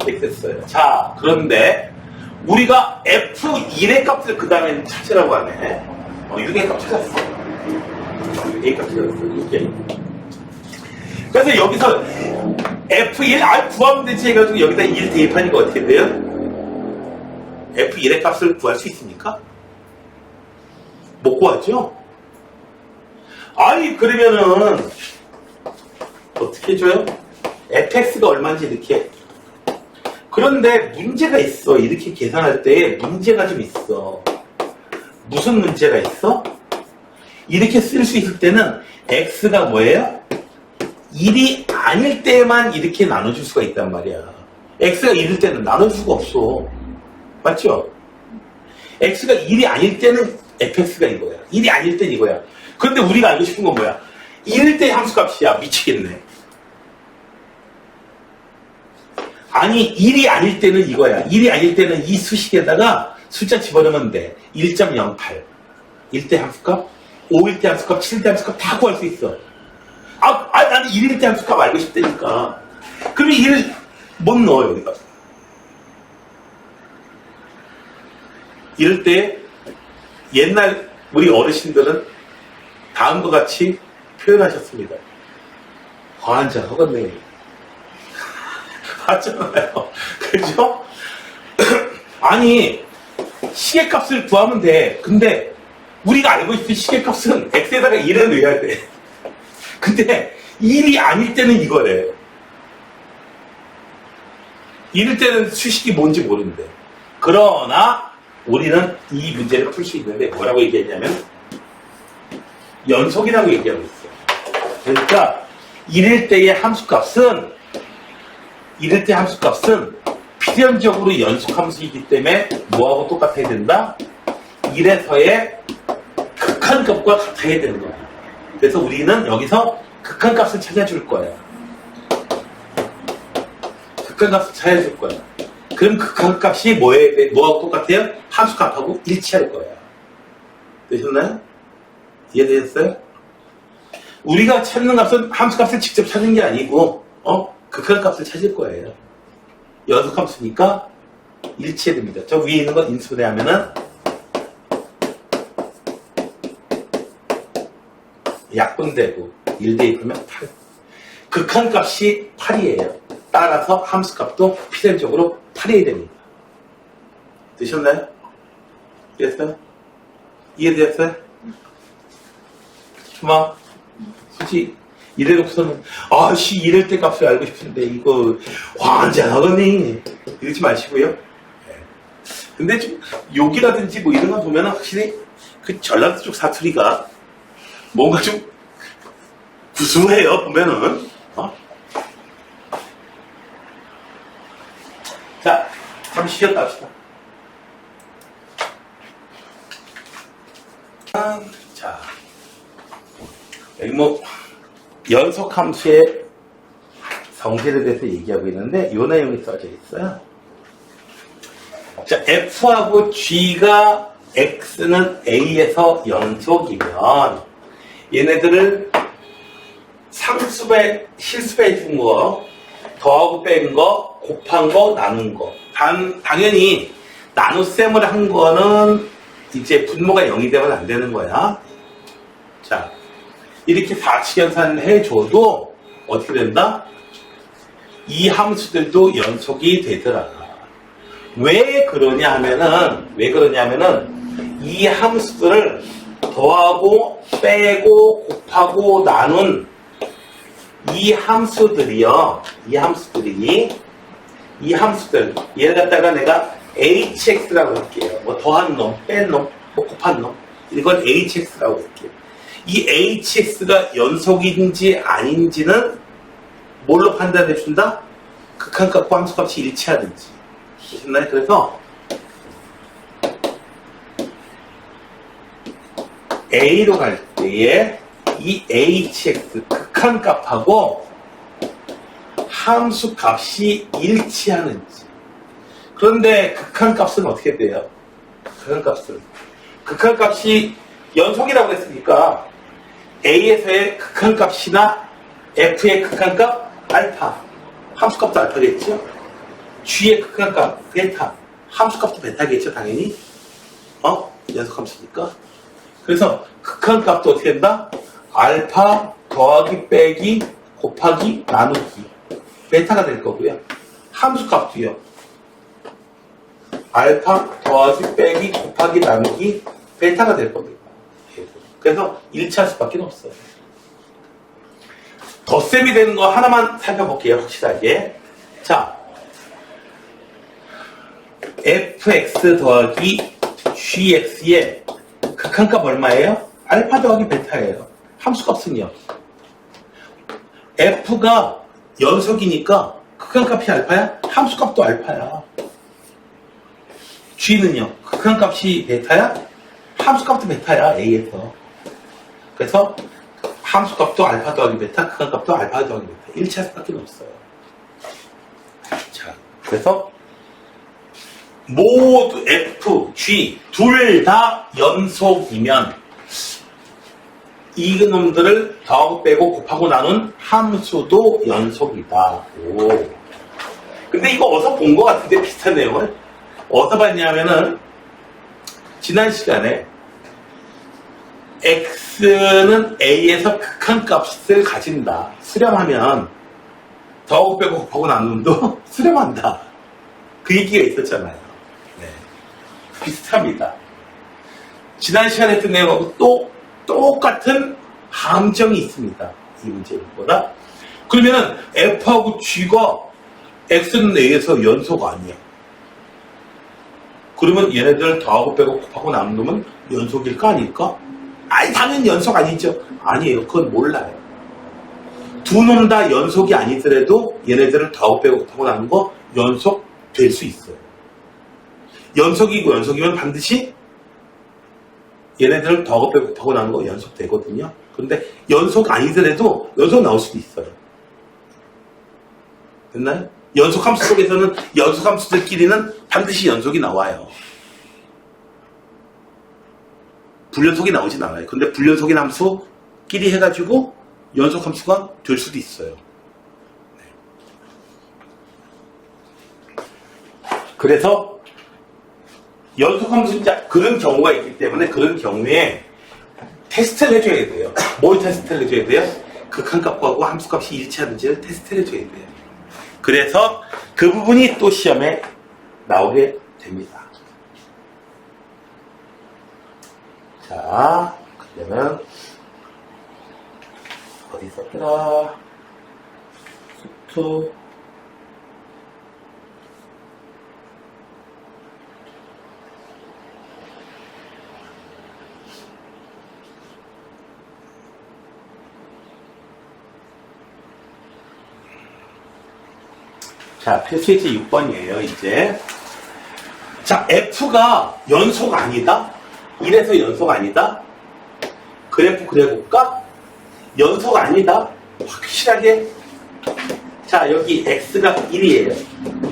이렇게 됐어요. 자, 그런데 우리가 F1의 값을 그 다음에 찾으라고 하네. 6의 값 찾았어요. 6의 값 찾았어요. 6의. 그래서 여기서 F1, 구하면 되지 해가지고 여기다 1 대입하니까 어떻게 돼요? F1의 값을 구할 수 있습니까? 못 구하죠? 아니, 그러면은 어떻게 해줘요? fx가 얼마인지 이렇게. 그런데 문제가 있어. 이렇게 계산할 때 문제가 좀 있어. 무슨 문제가 있어? 이렇게 쓸 수 있을 때는 x가 뭐예요? 1이 아닐 때만 이렇게 나눠줄 수가 있단 말이야. x가 1일 때는 나눠줄 수가 없어. 맞죠? x가 1이 아닐 때는 fx가 이거야. 1이 아닐 때는 이거야. 그런데 우리가 알고 싶은 건 뭐야? 1일 때의 함수값이야. 미치겠네. 아니, 1이 아닐 때는 이거야. 1이 아닐 때는 이 수식에다가 숫자 집어넣으면 돼. 1.08. 1대 함수값, 5일 때 함수값, 7일 때 함수값 다 구할 수 있어. 나는 1일 때 함수값 알고 싶다니까. 그러면 1을 못 넣어, 여기다. 이럴 때 옛날 우리 어르신들은 다음과 같이 표현하셨습니다. 과한자 허건네. 맞잖아요. 그죠? 아니, 시계값을 구하면 돼. 근데 우리가 알고 있는 시계값은 x에다가 1을 넣어야 돼. 근데 1이 아닐 때는 이거래. 1일 때는 수식이 뭔지 모르는데. 그러나 우리는 이 문제를 풀 수 있는데 뭐라고 얘기했냐면 연속이라고 얘기하고 있어. 그러니까 1일 때의 함수값은 필연적으로 연속함수이기 때문에 뭐하고 똑같아야 된다? 1에서의 극한값과 같아야 되는 거야. 그래서 우리는 여기서 극한값을 찾아줄 거야. 극한값을 찾아줄 거야. 그럼 극한값이 뭐하고 똑같아요? 함수값하고 일치할 거야. 되셨나요? 이해되셨어요? 우리가 찾는 값은 함수값을 직접 찾는 게 아니고 극한값을 찾을 거예요. 연속함수니까 일치해야 됩니다. 저 위에 있는 건 인수분해 하면은 약분되고 1대2 8. 극한값이 8이에요. 따라서 함수값도 필연적으로 8이어야 됩니다. 되셨나요? 이해됐어요? 이해되셨어요? 주마, 솔직히 이래놓고서는 아씨 이럴 때 값을 알고 싶은데 이거 환장하겠니 이러지 마시고요. 근데 좀 욕이라든지 뭐 이런 거 보면 확실히 그 전라도 쪽 사투리가 뭔가 좀 구수해요. 보면은 자, 잠시 쉬었다 합시다. 자, 여기 뭐 연속함수의 성질에 대해서 얘기하고 있는데 이 내용이 써져 있어요. 자, F하고 G가 X는 A에서 연속이면 얘네들을 상수배, 실수배 준 거, 더하고 뺀 거, 곱한 거, 나눈 거. 당연히 나눗셈을 한 거는 이제 분모가 0이 되면 안 되는 거야. 자, 이렇게 4치견산을 해줘도 어떻게 된다? 이 함수들도 연속이 되더라. 왜 그러냐 하면은 이 함수들을 더하고 빼고 곱하고 나눈 이 함수들 얘를 갖다가 내가 hx라고 할게요. 뭐 더한 놈, 뺀 놈, 뭐 곱한 놈 이건 hx라고 할게요. 이 hx가 연속인지 아닌지는 뭘로 판단해 준다? 극한값과 함수값이 일치하든지. 보셨나요? 그래서 A로 갈 때에 이 hx 극한값하고 함수값이 일치하는지. 그런데 극한값은 어떻게 돼요? 극한값이 연속이라고 했으니까 A에서의 극한값이나 F의 극한값 알파, 함수값도 알파겠죠? G의 극한값 베타, 함수값도 베타겠죠 당연히. 연속함수니까. 그래서 극한값도 어떻게 된다? 알파 더하기 빼기 곱하기 나누기 베타가 될 거고요. 함수값도요. 알파 더하기 빼기 곱하기 나누기 베타가 될 겁니다. 그래서 1차할 수밖에 없어요. 덧셈이 되는 거 하나만 살펴볼게요. 확실하게. 자, fx 더하기 gx의 극한값 얼마예요? 알파 더하기 베타예요. 함수값은요. f가 연속이니까 극한값이 알파야? 함수값도 알파야. g는요. 극한값이 베타야? 함수값도 베타야. a에서. 그래서 함수값도 알파 더하기 베타, 극한값도 알파 더하기 베타. 1차 수밖에 없어요. 자, 그래서 모두 F, G 둘 다 연속이면 이 놈들을 더하고 빼고 곱하고 나눈 함수도 연속이다. 오. 근데 이거 어디서 본 것 같은데 비슷한 내용을? 어디서 봤냐면은 지난 시간에 X는 A에서 극한값을 가진다. 수렴하면 더하고 빼고 곱하고 나눈도 수렴한다. 그 얘기가 있었잖아요. 네. 비슷합니다. 지난 시간에 했던 내용하고 또 똑같은 함정이 있습니다. 이 문제보다. 그러면은 F하고 G가 X는 A에서 연속 아니야. 그러면 얘네들 더하고 빼고 곱하고 나누면 연속일까 아닐까? 아니 당연히 연속 아니죠. 아니에요. 그건 몰라요. 두 놈 다 연속이 아니더라도 얘네들을 더하고 빼고 곱하고 나누는 거 연속 될 수 있어요. 연속이고 연속이면 반드시 얘네들을 더하고 빼고 더하고 나는 거 연속되거든요. 그런데 연속 아니더라도 연속 나올 수도 있어요. 됐나요? 연속함수 속에서는 연속함수들끼리는 반드시 연속이 나와요. 불연속이 나오진 않아요. 근데 불연속인 함수끼리 해가지고 연속함수가 될 수도 있어요. 그래서 연속함수자 그런 경우가 있기 때문에 그런 경우에 테스트를 해줘야 돼요. 뭘 테스트를 해줘야 돼요? 극한값하고 함수값이 일치하는지를 테스트를 해줘야 돼요. 그래서 그 부분이 또 시험에 나오게 됩니다. 자, 그러면 어디 썼더라? 수투 자, 필수예제 6번이에요, 이제. 자, F가 연속 아니다? 1에서 연속 아니다? 그래프 그려볼까? 연속 아니다? 확실하게. 자, 여기 X가 1이에요.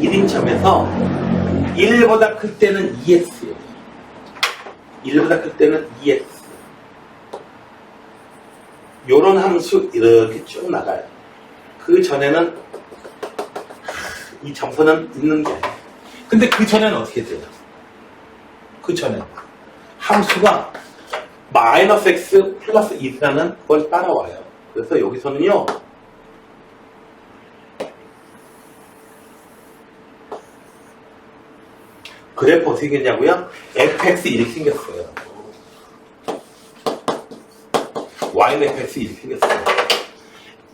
1인 점에서 1보다 클 때는 2X예요. 1보다 클 때는 2X. 요런 함수 이렇게 쭉 나가요. 그 전에는 이 점선은 있는 게 아니에요. 근데 그 전에는 어떻게 돼요? 그 전에는 함수가 마이너스 x 플러스 1이라는 걸 따라와요. 그래서 여기서는요, 그래프 어떻게 생겼냐고요? fx 이렇게 생겼어요. y는 fx 이렇게 생겼어요.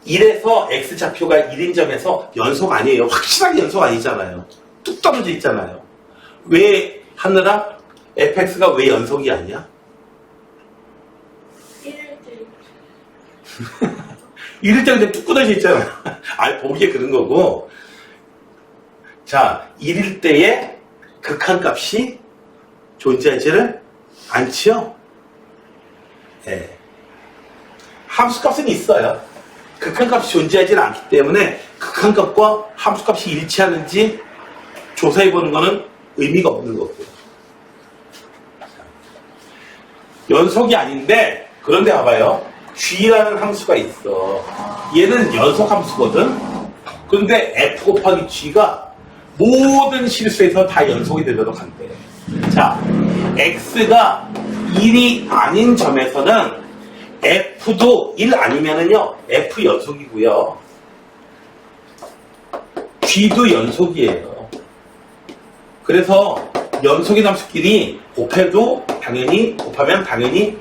1에서 x좌표가 1인 점에서 연속 아니에요. 확실하게 연속 아니잖아요. 뚝 떨어져 있잖아요. 왜 하느라 fx가 왜 연속이 아니야? 1일 때 그냥 뚝 끊어져 있잖아요. 보기에 그런 거고. 자, 1일 때의 극한값이 존재하지를 않지요? 네. 함수값은 있어요. 극한값이 존재하지는 않기 때문에 극한값과 함수값이 일치하는지 조사해보는 거는 의미가 없는 거고요. 연속이 아닌데, 그런데 봐봐요. G라는 함수가 있어. 얘는 연속 함수거든. 그런데 F 곱하기 G가 모든 실수에서 다 연속이 되도록 한대. 자, X가 1이 아닌 점에서는 F도 1 아니면은요, F 연속이고요. G도 연속이에요. 그래서 연속인 함수끼리 곱하면 당연히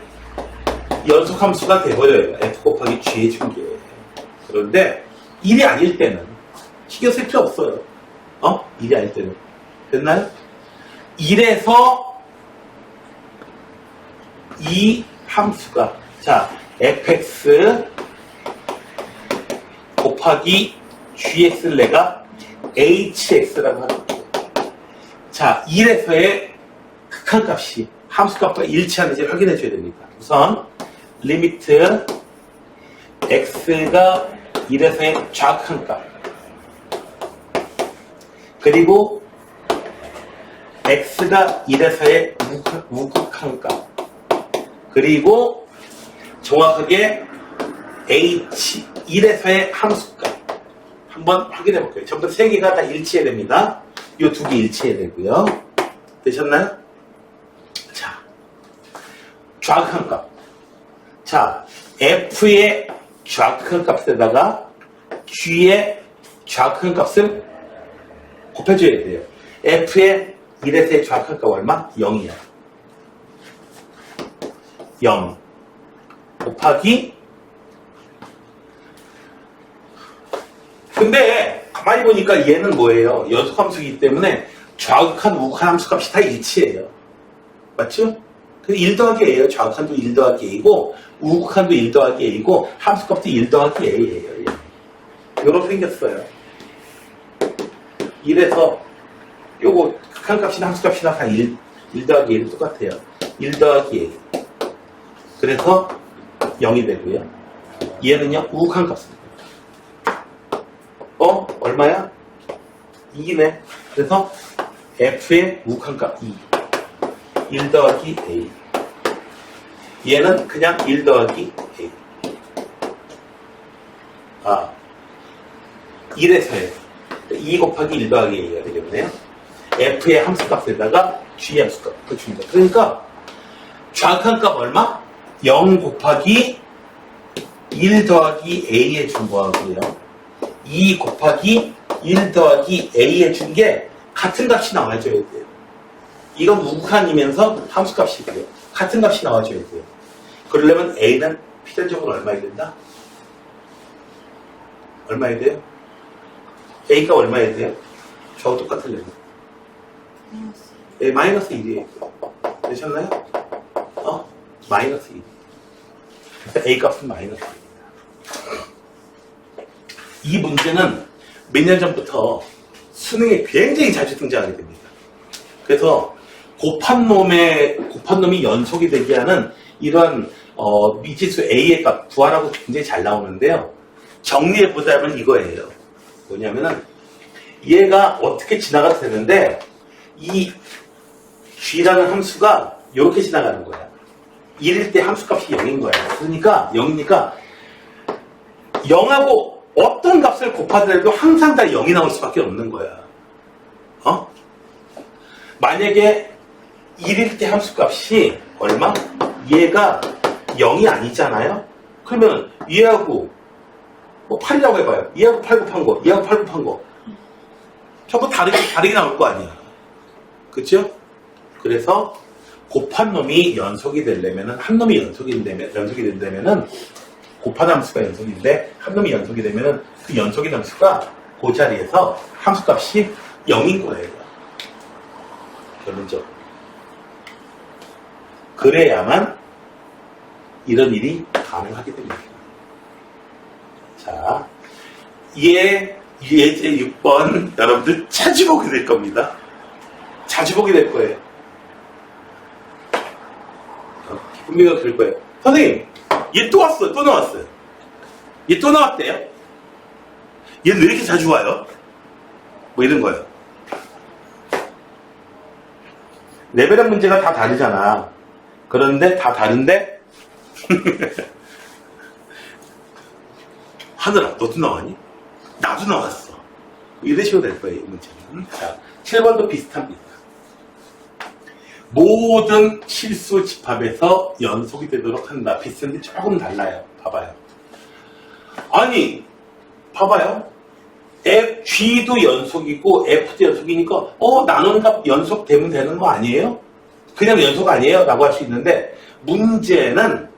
연속함수가 돼버려요. F 곱하기 G의 중계. 그런데 1이 아닐 때는 신경 쓸 필요 없어요. 1이 아닐 때는. 됐나요? 1에서 이 함수가, 자, fx 곱하기 gx를 내가 hx라고 하는 거예요. 자, 1에서의 극한값이 함수값과 일치하는지 확인해 줘야 됩니다. 우선 리미트 x가 1에서의 좌극한값, 그리고 x가 1에서의 우극한값, 그리고 정확하게 h 1에서의 함수값 한번 확인해 볼게요. 전부 3개가 다 일치해야 됩니다. 이 2개 일치해야 되고요. 되셨나요? 자, 좌극한값. 자, f의 좌극한값에다가 g의 좌극한값을 곱해줘야 돼요. f의 1에서의 좌극한값 얼마? 0이야. 0 곱하기, 근데 가만히 보니까 얘는 뭐예요? 연속함수이기 때문에 좌극한 우극한 함수값이 다 일치해요. 맞죠? 그래서 1 더하기 a예요. 좌극한도 1 더하기 a이고 우극한도 1 더하기 a이고 함수값도 1 더하기 a예요. 이렇게 생겼어요. 1에서 요거 극한값이나 함수값이나 다 1 더하기 1 똑같아요. 1 더하기 1. 그래서 0이 되고요. 얘는요, 우극한값입니다. 얼마야? 2네. 그래서 f의 우극한값 2. 1 더하기 a. 얘는 그냥 1 더하기 a. 1에서요. 2 곱하기 1 더하기 a가 되겠네요. f의 함수값에다가 g 함수값을 줍니다. 그러니까 좌극한 값 얼마? 0 곱하기 1 더하기 a에 준 거하고요. 2 곱하기 1 더하기 a에 준 게 같은 값이 나와줘야 돼요. 이건 우극한이면서 함수값이고요. 같은 값이 나와줘야 돼요. 그러려면 a는 필연적으로 얼마야 된다? 얼마야 돼요? a가 얼마야 돼요? 저하고 똑같으려면. 마이너스 1이에요. 되셨나요? 마이너스 1. 그래서 a 값은 마이너스 1입니다. 이 문제는 몇 년 전부터 수능에 굉장히 자주 등장하게 됩니다. 그래서 곱한 놈이 연속이 되게 하는 이런 미지수 a의 값 구하라고 굉장히 잘 나오는데요. 정리해보자면 이거예요. 뭐냐면은 얘가 어떻게 지나가도 되는데 이 g라는 함수가 이렇게 지나가는 거야. 1일 때 함수값이 0인 거야. 그러니까 0이니까 0하고 어떤 값을 곱하더라도 항상 다 0이 나올 수밖에 없는 거야. 만약에 1일 때 함수값이 얼마? 얘가 0이 아니잖아요? 그러면 얘하고 8이라고 해봐요. 얘하고 8 곱한 거, 얘하고 8 곱한 거. 전부 다르게 나올 거 아니야. 그쵸? 그래서 곱한 놈이 연속이 되려면은, 한 놈이 연속이 된다면은, 곱한 함수가 연속인데, 한 놈이 연속이 되면은, 그 연속인 함수가 그 자리에서 함수값이 0인 거예요. 결론적으로. 그래야만 이런 일이 가능하게 됩니다. 자, 예제 6번 여러분들 자주 보게 될 겁니다. 자주 보게 될 거예요. 분명히 그럴 거예요. 선생님, 얘 또 왔어요. 또 나왔어요. 얘 또 나왔대요. 얘는 왜 이렇게 자주 와요? 뭐 이런 거예요. 레벨업 문제가 다 다르잖아. 그런데 다 다른데 하늘아, 너도 나왔니? 나도 나왔어. 이러셔도 될 거예요, 이 문제는. 자, 7번도 비슷합니다. 모든 실수 집합에서 연속이 되도록 한다. 비슷한데 조금 달라요. 봐봐요. 아니, 봐봐요. G도 연속이고 F도 연속이니까 나누는 값 연속되면 되는 거 아니에요? 그냥 연속 아니에요? 라고 할 수 있는데 문제는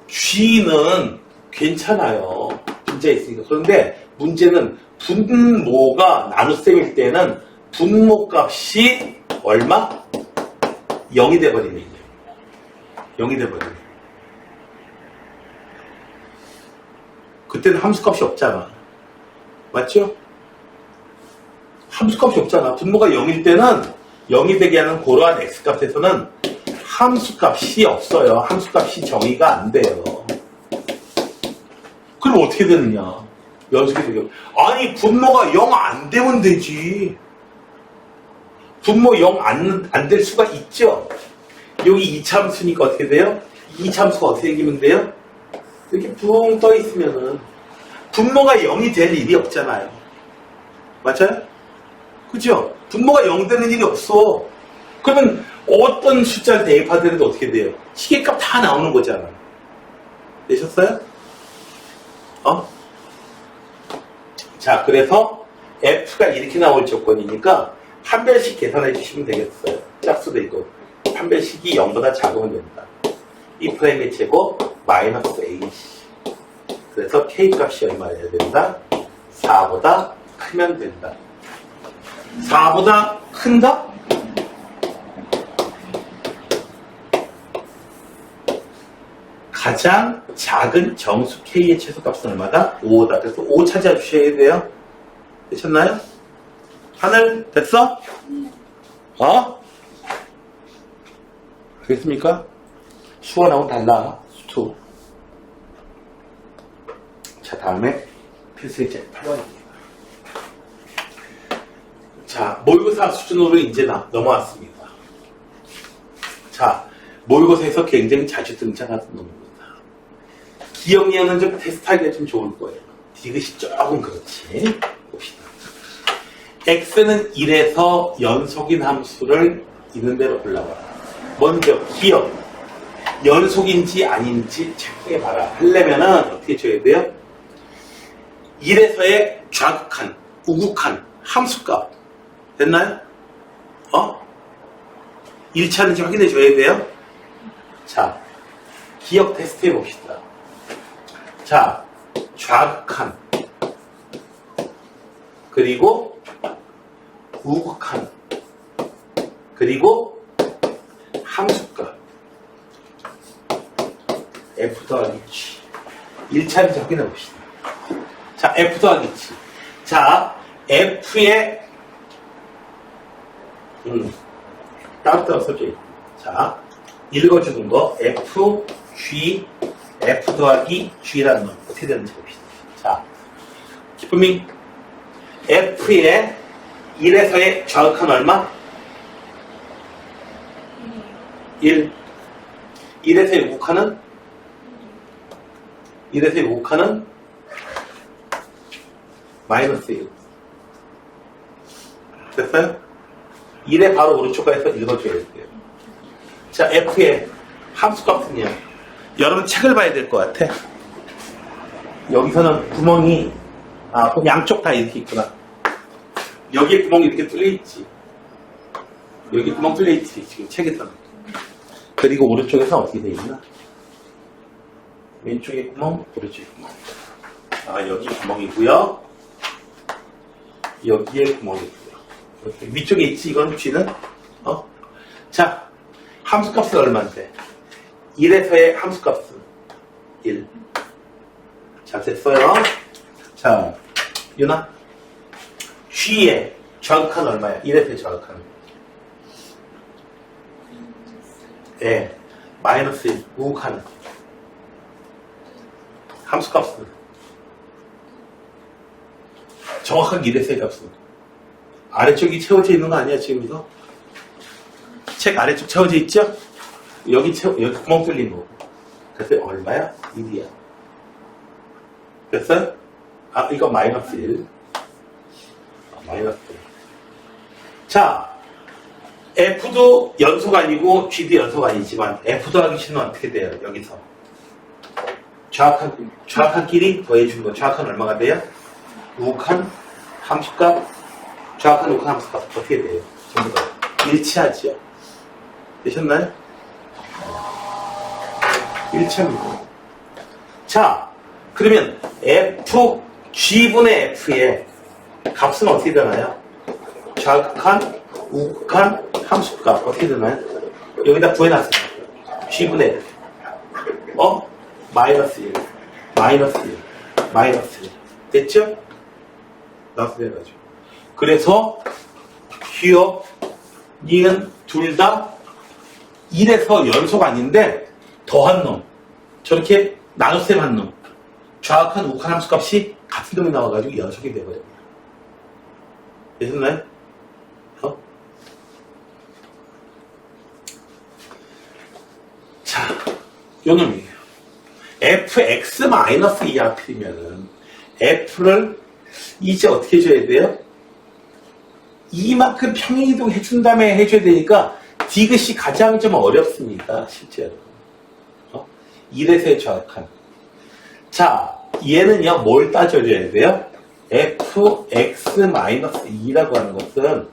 G는 괜찮아요. 분자 있으니까. 그런데 문제는 분모가 나눗셈일 때는 분모 값이 얼마? 0이 돼버리네. 0이 돼버리네. 그때는 함수값이 없잖아. 맞죠? 함수값이 없잖아. 분모가 0일 때는 0이 되게 하는 그러한 x값에서는 함수값이 없어요. 함수값이 정의가 안 돼요. 그럼 어떻게 되느냐? 연속이 되게. 아니, 분모가 0 안 되면 되지. 분모 0 안 될 수가 있죠. 여기 2차함수니까 어떻게 돼요? 2차함수가 어떻게 생기면 돼요? 이렇게 붕 떠 있으면은 분모가 0이 될 일이 없잖아요. 맞아요? 그죠? 분모가 0 되는 일이 없어. 그러면 어떤 숫자를 대입하더라도 어떻게 돼요? 시계값 다 나오는 거잖아. 되셨어요? 자, 그래서 F가 이렇게 나올 조건이니까 한 별씩 계산해 주시면 되겠어요. 짝수도 있고 한 별씩이 0보다 작으면 된다. 이 프라임의 제곱 마이너스 AC. 그래서 K 값이 얼마여야 된다? 4보다 크면 된다. 4보다 큰다? 가장 작은 정수 K의 최소값은 얼마다? 5다. 그래서 5 찾아주셔야 돼요. 되셨나요? 하늘 됐어? 어? 알겠습니까? 수원하고 달라. 수투. 자, 다음에 필수예제 8번입니다. 자, 모의고사 수준으로 이제 넘어왔습니다. 자, 모의고사에서 굉장히 자주 등장하는 놈입니다. 기억력은 좀 테스트하기가 좀 좋을 거예요. 디귿이 조금 그렇지. 봅시다. x는 1에서 연속인 함수를 있는 대로 골라봐라. 먼저 기억. 연속인지 아닌지 체크해봐라. 하려면은 어떻게 줘야 돼요? 1에서의 좌극한, 우극한 함수값. 됐나요? 1차는지 확인해 줘야 돼요? 자, 기억 테스트 해봅시다. 자, 좌극한, 그리고 우극한, 그리고 함수값. F 더하기 G. 1차는지 확인해 봅시다. 자, F 더하기 G. 자, F의 따로따로 써져 있고. 자, 읽어주는 거 F, G, F 더하기 G라는 건 어떻게 되는지 봅시다. 자, 기쁨이 F의 1에서의 좌극한 얼마? 1. 1에서의 우극한은? 1에서의 우극한은? 마이너스 1. 됐어요? 1의 바로 오른쪽까지 읽어줘야 돼요. 자, F의 함수값은요. 여러분 책을 봐야 될 것 같아. 여기서는 구멍이 양쪽 다 이렇게 있구나. 여기에 구멍이 이렇게 뚫려있지. 여기 구멍 뚫려있지. 지금 책에서는. 그리고 오른쪽에서 어떻게 되어 있나? 왼쪽에 구멍, 오른쪽에 구멍. 여기 구멍이고요. 여기에 구멍이고요. 위쪽에 있지, 이건 G는? 자, 함수값은 얼마인데? 1에서의 함수값은 1. 잘 됐어요. 자, 윤아. G의 좌극한 얼마야? 1에서의 좌극한. 예, 마이너스 1. 우극한. 함수값은 정확하게 1에서의 값은 아래쪽이 채워져 있는 거 아니야, 지금 이거? 책 아래쪽 채워져 있죠? 여기 구멍 뚫린 거고. 그래서 얼마야? 1이야. 됐어요? 이거 마이너스 1. 마이너스 1. 자, F도 연속 아니고 G도 연속 아니지만 F 더하기 G는 어떻게 돼요? 여기서. 좌악한끼리 더해준 거. 좌악한 얼마가 돼요? 우극한 함수값, 좌악한 우극한 함수값 어떻게 돼요? 전부 다 일치하죠? 되셨나요? 일치합니다. 자, 그러면 F, G분의 F의 값은 어떻게 되나요? 좌극한, 우극한 함수값 어떻게 되나요? 여기다 구해놨습니다. G분의 F. 마이너스 1, 마이너스 1, 마이너스 1. 됐죠? 나와서 돼가지고. 그래서 기억, 니은 둘 다 1에서 연속 아닌데 더한 놈. 저렇게 나눗셈 한 놈. 좌악한 우극한 함수값이 같은 놈이 나와가지고 연속이 되거든요. 되셨나요? 자, 요 놈이에요. fx-2 하필이면은 f를 이제 어떻게 해줘야 돼요? 이만큼 평행이동 해준 다음에 해줘야 되니까 디귿이 가장 좀 어렵습니다. 실제로. 1에서의 좌악한. 자, 얘는요, 뭘 따져줘야 돼요? fx-2라고 하는 것은,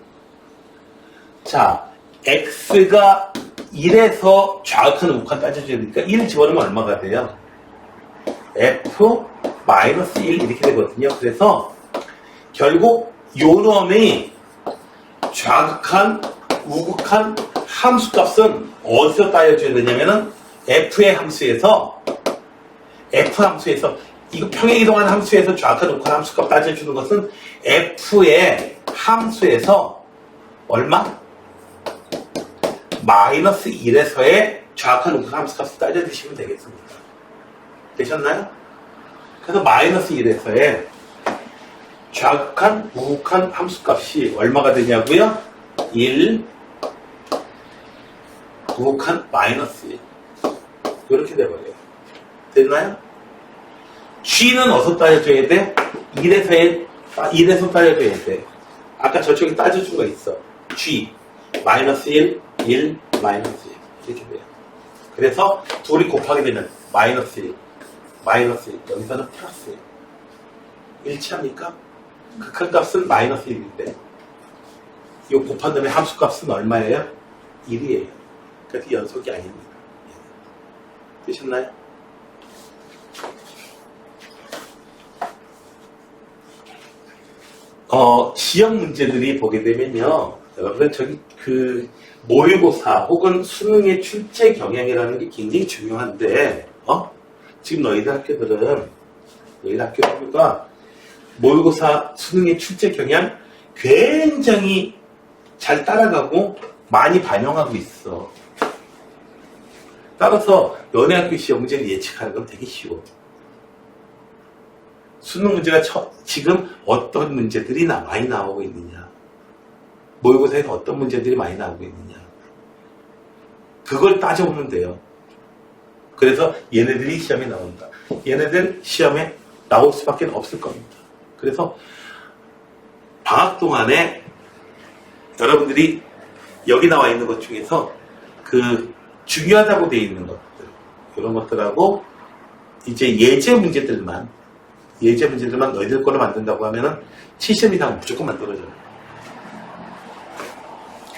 자, x가 1에서 좌악한 우극한 따져줘야 되니까 1 집어넣으면 얼마가 돼요? f-1 이렇게 되거든요. 그래서 결국 요 놈이 좌극한, 우극한 함수값은 어디서 따져줘야 되냐면은 f의 함수에서 이거 평행이동하는 함수에서 좌악한, 우극한 함수값 따져주는 것은 f의 함수에서 얼마? 마이너스 1에서의 정확한 우극한 함수값을 따져주시면 되겠습니다. 되셨나요? 그래서 마이너스 1에서의 정확한 우극한 함수값이 얼마가 되냐고요? 1 우극한 마이너스 1 이렇게 돼버려요. 됐나요? G는 어디서 따져줘야 돼? 1에서 따져줘야 돼. 아까 저쪽에 따져준 거 있어. G 마이너스 1 1 마이너스 1 이렇게 돼요. 그래서 둘이 곱하게 되면 마이너스 1 마이너스 1 여기서는 플러스 1 일치합니까? 극한값은 마이너스 1인데 이 곱한 다음에 함수값은 얼마예요? 1이에요. 그래서 연속이 아닙니다. 되셨나요? 시험 문제들이 보게 되면요. 여러분 저기 모의고사 혹은 수능의 출제 경향이라는 게 굉장히 중요한데 지금 너희들 학교들은 모의고사 수능의 출제 경향 굉장히 잘 따라가고 많이 반영하고 있어. 따라서 너네 학교 시험 문제를 예측하는 건 되게 쉬워. 수능 문제가 지금 어떤 문제들이 많이 나오고 있느냐, 모의고사에서 어떤 문제들이 많이 나오고 있느냐, 그걸 따져보면 돼요. 그래서 얘네들이 시험에 나온다. 얘네들 시험에 나올 수밖에 없을 겁니다. 그래서 방학 동안에 여러분들이 여기 나와 있는 것 중에서 중요하다고 되어 있는 것들, 이런 것들하고 이제 예제 문제들만 너희들 걸로 만든다고 하면은 70 이상 무조건 만들어져요.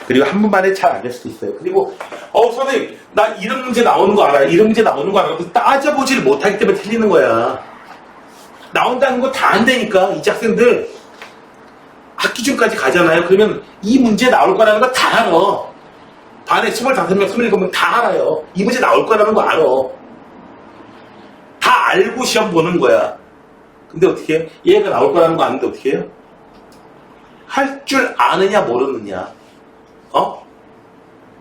그리고 한 번만에 잘 안 될 수도 있어요. 그리고 선생님 나 이런 문제 나오는 거 알아요. 이런 문제 나오는 거 알아요. 따져보지를 못하기 때문에 틀리는 거야. 나온다는 거 다 안 되니까 이 학생들 학기 중까지 가잖아요. 그러면 이 문제 나올 거라는 거 다 알아. 반에 25명, 27명 다 알아요. 이 문제 나올 거라는 거 알아. 다 알고 시험 보는 거야. 근데 어떻게 해요? 얘가 나올 거라는 거 아는데 어떻게 해요? 할 줄 아느냐 모르느냐,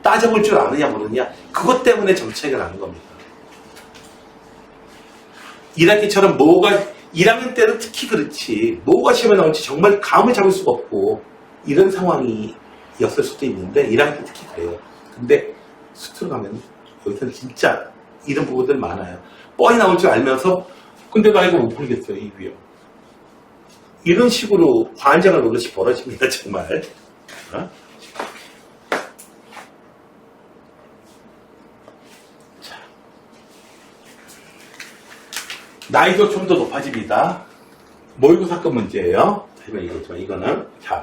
따져볼 줄 아느냐 모르느냐, 그것 때문에 정책을 하는 겁니다. 1학기처럼 1학년 때는 특히 그렇지, 뭐가 시험에 나올지 정말 감을 잡을 수가 없고 이런 상황이었을 수도 있는데 1학년 때 특히 그래요. 근데 수투로 가면 여기서는 진짜 이런 부분들 많아요. 뻔히 나올 줄 알면서 근데 나 이거 못 풀겠어요, 이 위험. 이런 식으로 환장을 노릇이 벌어집니다, 정말. 자. 나이도 좀 더 높아집니다. 모의고사급 문제예요. 이거는. 자.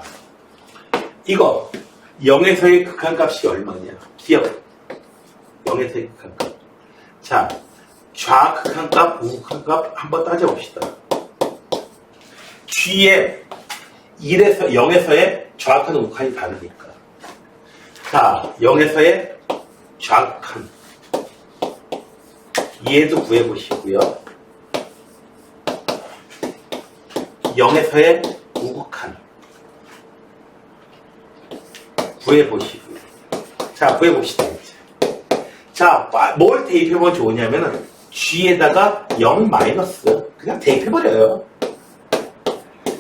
이거 0에서의 극한값이 얼마냐? 기억. 0에서의 극한값. 자. 좌극한값, 우극한값 한번 따져봅시다. G의 0에서의 좌극한, 우극한이 다르니까. 자, 0에서의 좌극한. 얘도 구해보시고요. 0에서의 우극한. 구해보시고요. 자, 구해봅시다. 이제. 자, 뭘 대입해보면 좋으냐면은 G에다가 0 마이너스 그냥 대입해버려요.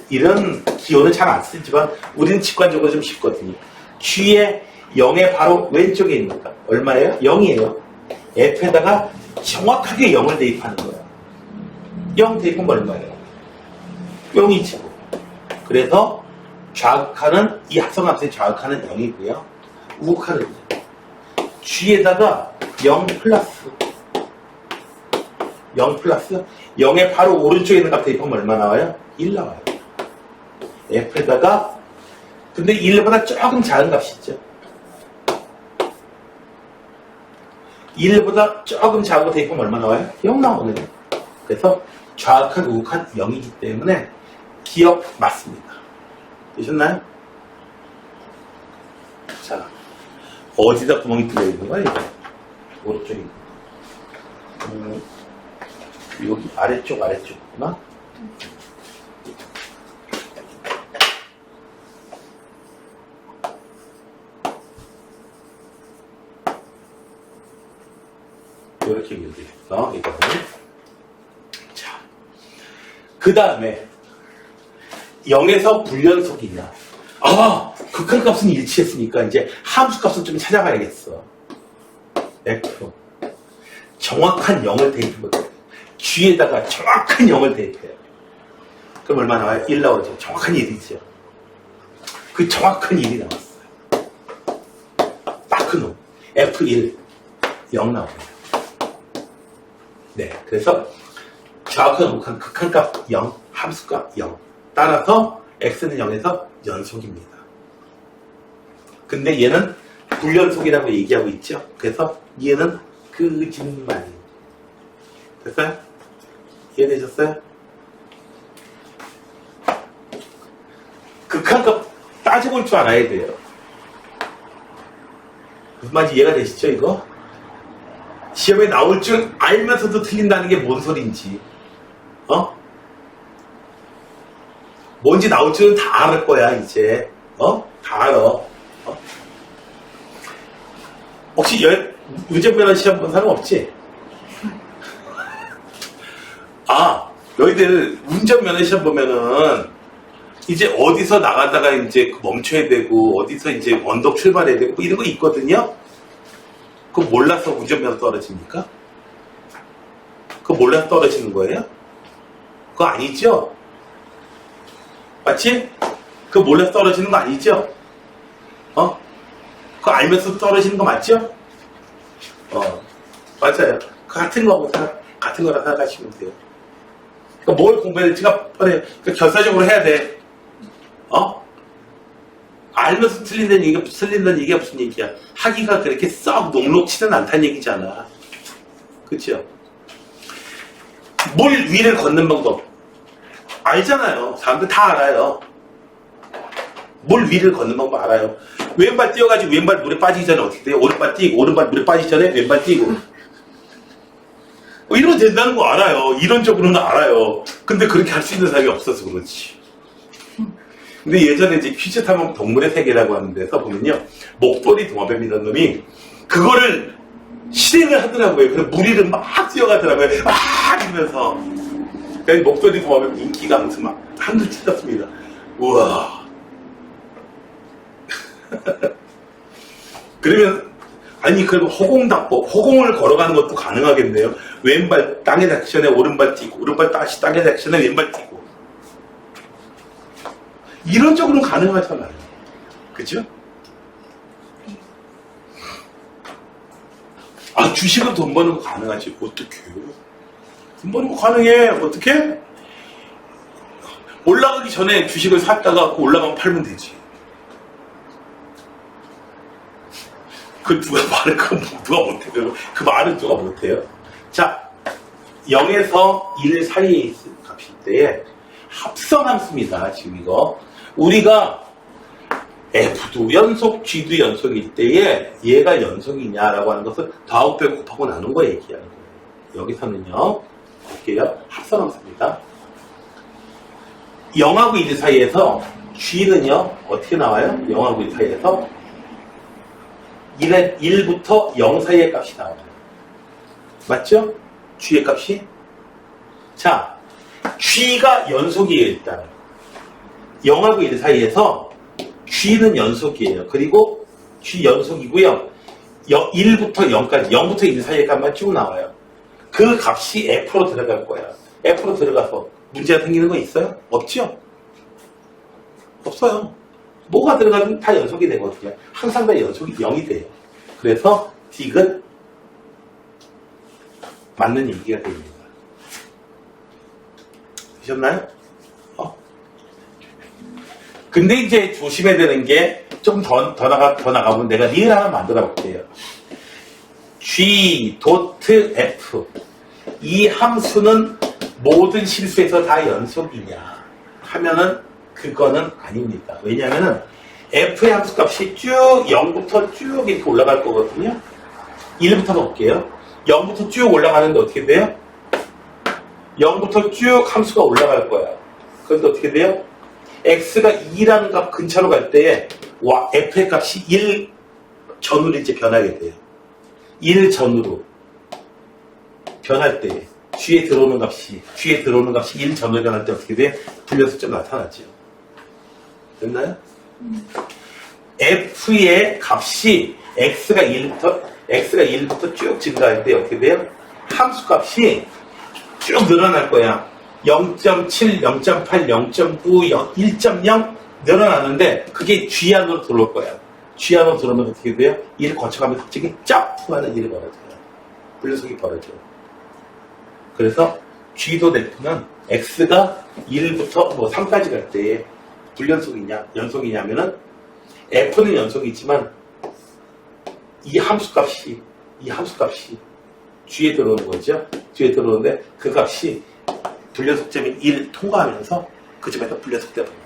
이런 기호는 잘 안 쓰지만 우리는 직관적으로 좀 쉽거든요. G의 0의 바로 왼쪽에 있는 값 얼마예요? 0이에요. F에다가 정확하게 0을 대입하는 거예요. 0 대입하면 얼마예요? 0이지. 그래서 좌극하는 이 합성함수의 좌극하는 0이고요. 우극하는 G에다가 0 플러스 0 플러스 0의 바로 오른쪽에 있는 값 대입하면 얼마 나와요? 1 나와요. F에다가 근데 1보다 조금 작은 값이 있죠. 1보다 조금 작은 거 대입하면 얼마 나와요? 0 나오네요. 그래서 좌극한 우극한 0이기 때문에 기억 맞습니다. 되셨나요? 자, 어디다 구멍이 뚫려 있는 거야 이거? 오른쪽에 여기 아래쪽구나. 이렇게 밀어주겠어, 이거는. 자, 그 다음에 0에서 불연속이냐. 극한값은 일치했으니까 이제 함수값을 좀 찾아가야겠어. F. 정확한 0을 대입해보세요. G에다가 정확한 0을 대입해요. 그럼 얼마 나와요? 1 나오죠. 정확한 1이죠. 그 정확한 1이 나왔어요. 딱 그 놈. F1. 0 나옵니다. 네. 그래서 정확한 극한값 0, 함수값 0. 따라서 X는 0에서 연속입니다. 근데 얘는 불연속이라고 얘기하고 있죠. 그래서 얘는 거짓말이에요. 됐어요? 이해되셨어요? 극한값 따져볼 줄 알아야 돼요. 무슨 말인지 이해가 되시죠, 이거? 시험에 나올 줄 알면서도 틀린다는 게 뭔 소린지. 뭔지 나올 줄은 다 알 거야, 이제. 다 알아. 혹시 운전면허 시험 본 사람 없지? 너희들 운전면허 시험 보면은 이제 어디서 나가다가 이제 멈춰야 되고, 어디서 이제 언덕 출발해야 되고, 이런 거 있거든요? 그거 몰라서 운전면허 떨어집니까? 그거 몰라서 떨어지는 거예요? 그거 아니죠? 맞지? 그거 몰라서 떨어지는 거 아니죠? 그거 알면서 떨어지는 거 맞죠? 맞아요. 같은 거라 생각하시면 돼요. 그러니까 뭘 공부해야 될지가 뻔해요. 그러니까 결사적으로 해야 돼. 알면서 틀린다는 얘기가 무슨 얘기야? 하기가 그렇게 썩 녹록치는 않다는 얘기잖아. 그쵸? 물 위를 걷는 방법. 알잖아요. 사람들 다 알아요. 물 위를 걷는 방법 알아요. 왼발 뛰어가지고 왼발 물에 빠지기 전에 어떻게 돼요? 오른발 뛰고, 오른발 물에 빠지기 전에 왼발 뛰고. 이러면 된다는 거 알아요. 이론적으로는 알아요. 근데 그렇게 할 수 있는 사람이 없어서 그렇지. 근데 예전에 이제 퀴즈 탐험 동물의 세계라고 하는 데서 보면요. 목도리 도마뱀이라는 놈이 그거를 실행을 하더라고요. 그래서 무리를 막 뛰어가더라고요. 막 이러면서. 그러니까 목도리 도마뱀 인기가 아무튼 막 한글 찢었습니다. 우와. 그러면 그리고 허공답법, 허공을 걸어가는 것도 가능하겠네요. 왼발 땅에 닿기 전에 오른발 뛰고, 오른발 다시 땅에 닿기 전에 왼발 뛰고. 이론적으로는 가능하잖아요. 그죠? 주식은 돈 버는 거 가능하지. 어떻게? 돈 버는 거 가능해. 어떻게? 올라가기 전에 주식을 샀다가 올라가면 팔면 되지. 누가 못해요? 그 말은 누가 못해요? 자, 0에서 1 사이에 있을 값일 때에 합성함수입니다. 지금 이거. 우리가 F도 연속, G도 연속일 때에 얘가 연속이냐라고 하는 것을 더하고 빼고 곱하고 나눈 거 얘기하는 거예요. 여기서는요, 볼게요. 합성함수입니다. 0하고 1 사이에서 G는요, 어떻게 나와요? 0하고 1 사이에서 1부터 0 사이의 값이 나와요. 맞죠? G의 값이? 자, G가 연속이에요, 일단. 0하고 1 사이에서 G는 연속이에요. 그리고 G 연속이고요. 1부터 0까지, 0부터 1 사이의 값만 쭉 나와요. 그 값이 F로 들어갈 거야. F로 들어가서 문제가 생기는 거 있어요? 없죠? 없어요. 뭐가 들어가면 다 연속이 되거든요. 항상 다 연속이 0이 돼요. 그래서 D는 맞는 얘기가 됩니다. 되셨나요? 근데 이제 조심해야 되는 게 좀 더 나가보면 내가 리을 하나 만들어 볼게요. G, 도트, F. 이 함수는 모든 실수에서 다 연속이냐 하면은 그거는 아닙니다. 왜냐면은 F의 함수값이 쭉 0부터 쭉 이렇게 올라갈 거거든요. 1부터 볼게요. 0부터 쭉 올라가는데 어떻게 돼요? 0부터 쭉 함수가 올라갈 거야. 그런데 어떻게 돼요? X가 2라는 값 근처로 갈 때에 F의 값이 1 전후로 이제 변하게 돼요. 1 전후로. 변할 때 G에 들어오는 값이 1 전후에 변할 때 어떻게 돼? 불연속점 나타나죠. 됐나요? F의 값이 X가 1부터 쭉 증가할 때 어떻게 돼요? 함수 값이 쭉 늘어날 거야. 0.7, 0.8, 0.9, 1.0 늘어나는데 그게 G 안으로 들어올 거야. G 안으로 들어오면 어떻게 돼요? 1을 거쳐가면서 갑자기 점프 하는 일이 벌어져요. 불연속이 벌어져요. 그래서 G도 F는 X가 1부터 3까지 갈 때 불연속이냐, 연속이냐면은 F는 연속이지만 이 함수값이 G에 들어오는 거죠. G에 들어오는데 그 값이 불연속점인 1 통과하면서 그 점에서 불연속돼 버립니다.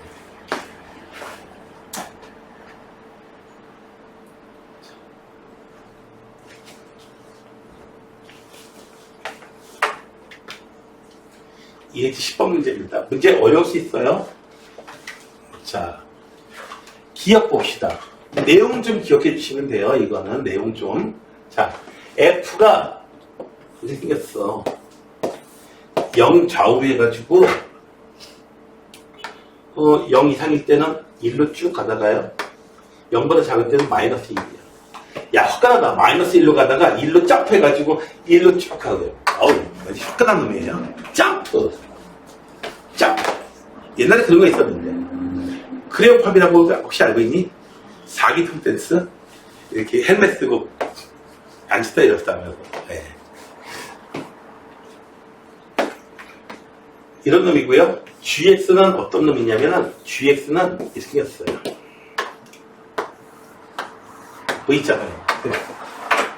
EH 10번 문제입니다. 문제 어려울 수 있어요. 자, 기억 봅시다. 내용 좀 기억해 주시면 돼요. 이거는 내용 좀. 자, F가 이렇게 생겼어. 0 좌우로 해가지고 0 이상일 때는 1로 쭉 가다가요. 0보다 작을 때는 마이너스 1이야. 야, 화끈하다. 마이너스 1로 가다가 1로 점프해가지고 1로 쭉 가고요. 어우, 아주 화끈한 놈이에요. 점프. 옛날에 그런 거 있었는데. 크레오팝이라고 혹시 알고 있니? 사기통 댄스? 이렇게 헬멧 쓰고 앉았다 일었다면서. 네. 이런 놈이고요. GX는 어떤 놈이냐면은 GX는 이렇게 생겼어요. 보이잖아요. 네.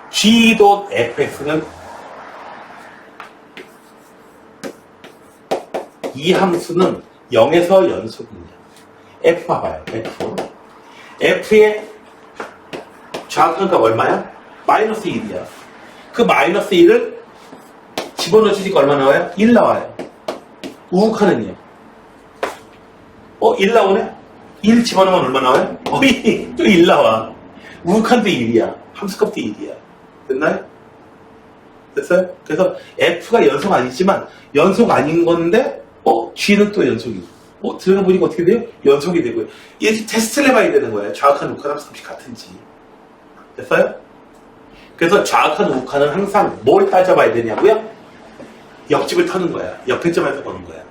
G.fx는 이 함수는 0에서 연속이냐. F 봐봐요. F의 정확한 값 얼마야? 마이너스 1이야. 그 마이너스 1을 집어넣어 주니까 얼마 나와요? 1 나와요. 우극하는요. 1 나오네? 1 집어넣으면 얼마 나와요? 또 1 나와. 우극한도 1이야. 함수값도 1이야. 됐나요? 됐어요? 그래서 F가 연속 아니지만 연속 아닌 건데 G는 또 연속이고 들어가 보니까 어떻게 돼요? 연속이 되고요. 이렇게 테스트를 해봐야 되는 거예요. 좌악한 우극한 함수값이 같은지. 됐어요? 그래서 좌악한 우극한은 항상 뭘 따져봐야 되냐고요? 옆집을 터는 거야. 옆에 점에서 보는 거야.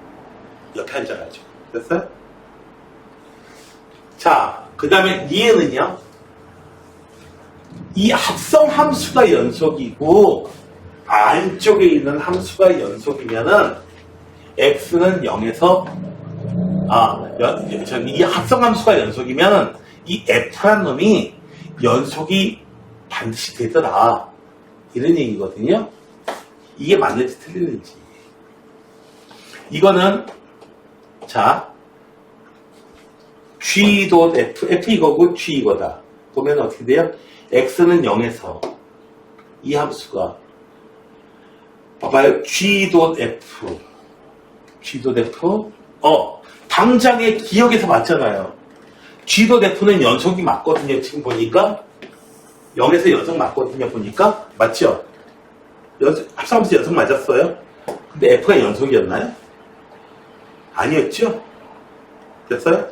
옆에 앉아가지고. 됐어요? 자, 그 다음에 니은은요. 이 합성 함수가 연속이고 안쪽에 있는 함수가 연속이면은 x는 0에서 이 합성 함수가 연속이면은 이 f란 놈이 연속이 반드시 되더라. 이런 얘기거든요. 이게 맞는지 틀리는지. 이거는 자 G.F 이거고 G 이거다. 보면 어떻게 돼요? x는 0에서 이 함수가 봐봐요. G.F 당장의 기억에서 맞잖아요. G.F는 연속이 맞거든요. 지금 보니까 0에서 연속 맞거든요. 보니까 맞죠? 합성함수 연속 맞았어요. 근데 F가 연속이었나요? 아니었죠? 됐어요?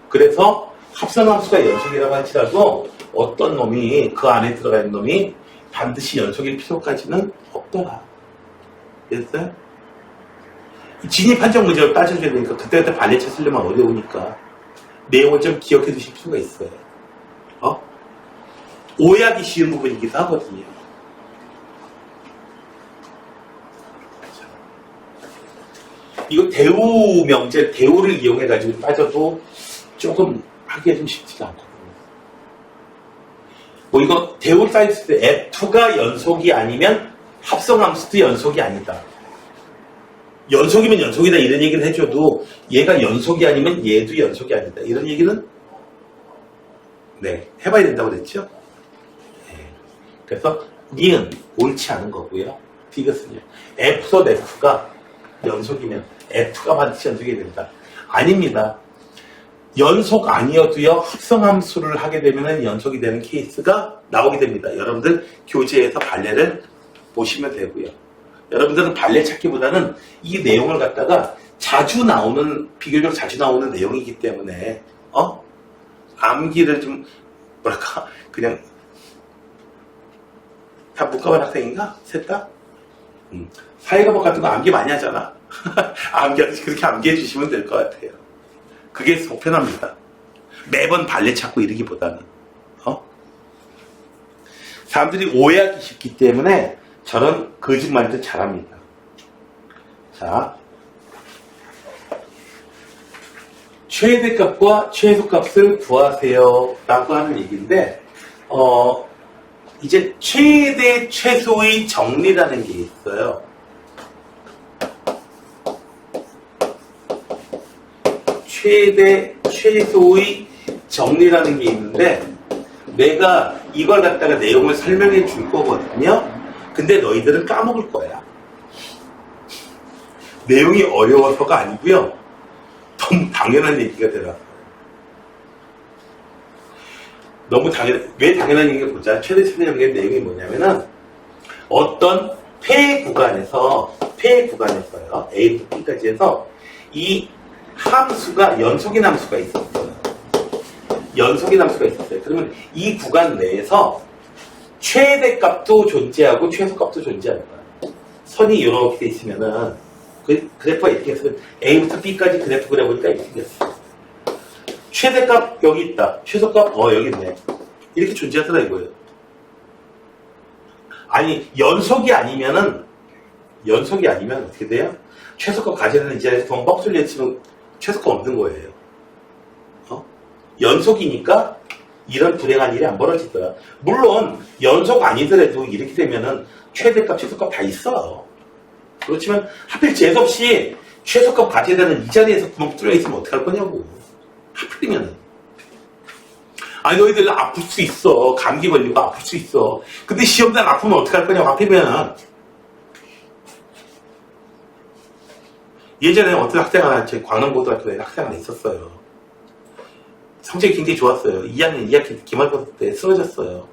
그래서 합성함수가 연속이라고 할지라도 어떤 놈이 그 안에 들어가 있는 놈이 반드시 연속일 필요까지는 없더라. 됐어요? 진입 판정 문제로 따져줘야 되니까 그때그때 발레 찾으려면 어려우니까 내용을 좀 기억해 두실 필요가 있어요. 오해하기 쉬운 부분이기도 하거든요. 이거 대우 명제, 대우를 이용해가지고 따져도 조금 하기가 좀 쉽지가 않거든요. 이거 대우를 따졌을 때 F가 연속이 아니면 합성함수도 연속이 아니다. 연속이면 연속이다 이런 얘기를 해줘도 얘가 연속이 아니면 얘도 연속이 아니다. 이런 얘기는 해봐야 된다고 그랬죠? 그래서 니은 옳지 않은 거고요. 디귿은요. F.F가 연속이면 F가 반드시 연속이 된다. 아닙니다. 연속 아니어도요. 합성함수를 하게 되면 연속이 되는 케이스가 나오게 됩니다. 여러분들 교재에서 발레를 보시면 되고요. 여러분들은 발레 찾기보다는 이 내용을 갖다가 비교적 자주 나오는 내용이기 때문에, 암기를 좀, 그냥, 다 문과반 학생인가? 셋 다? 사회과목 같은 거 암기 많이 하잖아. 그렇게 암기해 주시면 될 것 같아요. 그게 속 편합니다. 매번 발레 찾고 이러기보다는. 사람들이 오해하기 쉽기 때문에 저는 거짓말도 잘합니다. 자, 최대값과 최소값을 구하세요 라고 하는 얘기인데, 이제 최대 최소의 정리라는 게 있어요. 최대 최소의 정리라는 게 있는데, 내가 이걸 갖다가 내용을 설명해 줄 거거든요. 근데 너희들은 까먹을 거야. 내용이 어려워서가 아니고요. 너무 당연한 얘기가 되더라고요. 왜 당연한 얘기를 보자. 최대 최대 정리의 내용이 뭐냐면은, 어떤 폐 구간에서요, A부터 B까지 해서 이 함수가 연속인 함수가 있었어요. 그러면 이 구간 내에서 최대값도 존재하고 최소값도 존재하는 거야. 선이 이렇게 돼 있으면은 그래프가 이렇게 해서 A부터 B까지 그래프 그려보니까 이렇게 생겼어. 최대값 여기 있다. 최소값 여기 있네. 이렇게 존재하더라 이거예요. 아니 연속이 아니면 어떻게 돼요? 최소값 가져야 되는 이 자리에서 돈 뻑술려 치면 최소값 없는 거예요. 연속이니까 이런 불행한 일이 안 벌어지더라. 물론 연속 아니더라도 이렇게 되면은 최대값, 최소값 다 있어. 그렇지만 하필 재수없이 최소값 가져야 되는 이 자리에서 구멍 뚫려 있으면 어떡할 거냐고. 하필이면은. 아니 너희들 아플 수 있어. 감기 걸리고 아플 수 있어. 근데 시험날 아프면 어떡할 거냐고. 하필이면은. 예전에 어떤 학생 하나, 제 광남고등학교에 학생 하나 있었어요. 성적이 굉장히 좋았어요. 2학기 기말고사 때 쓰러졌어요.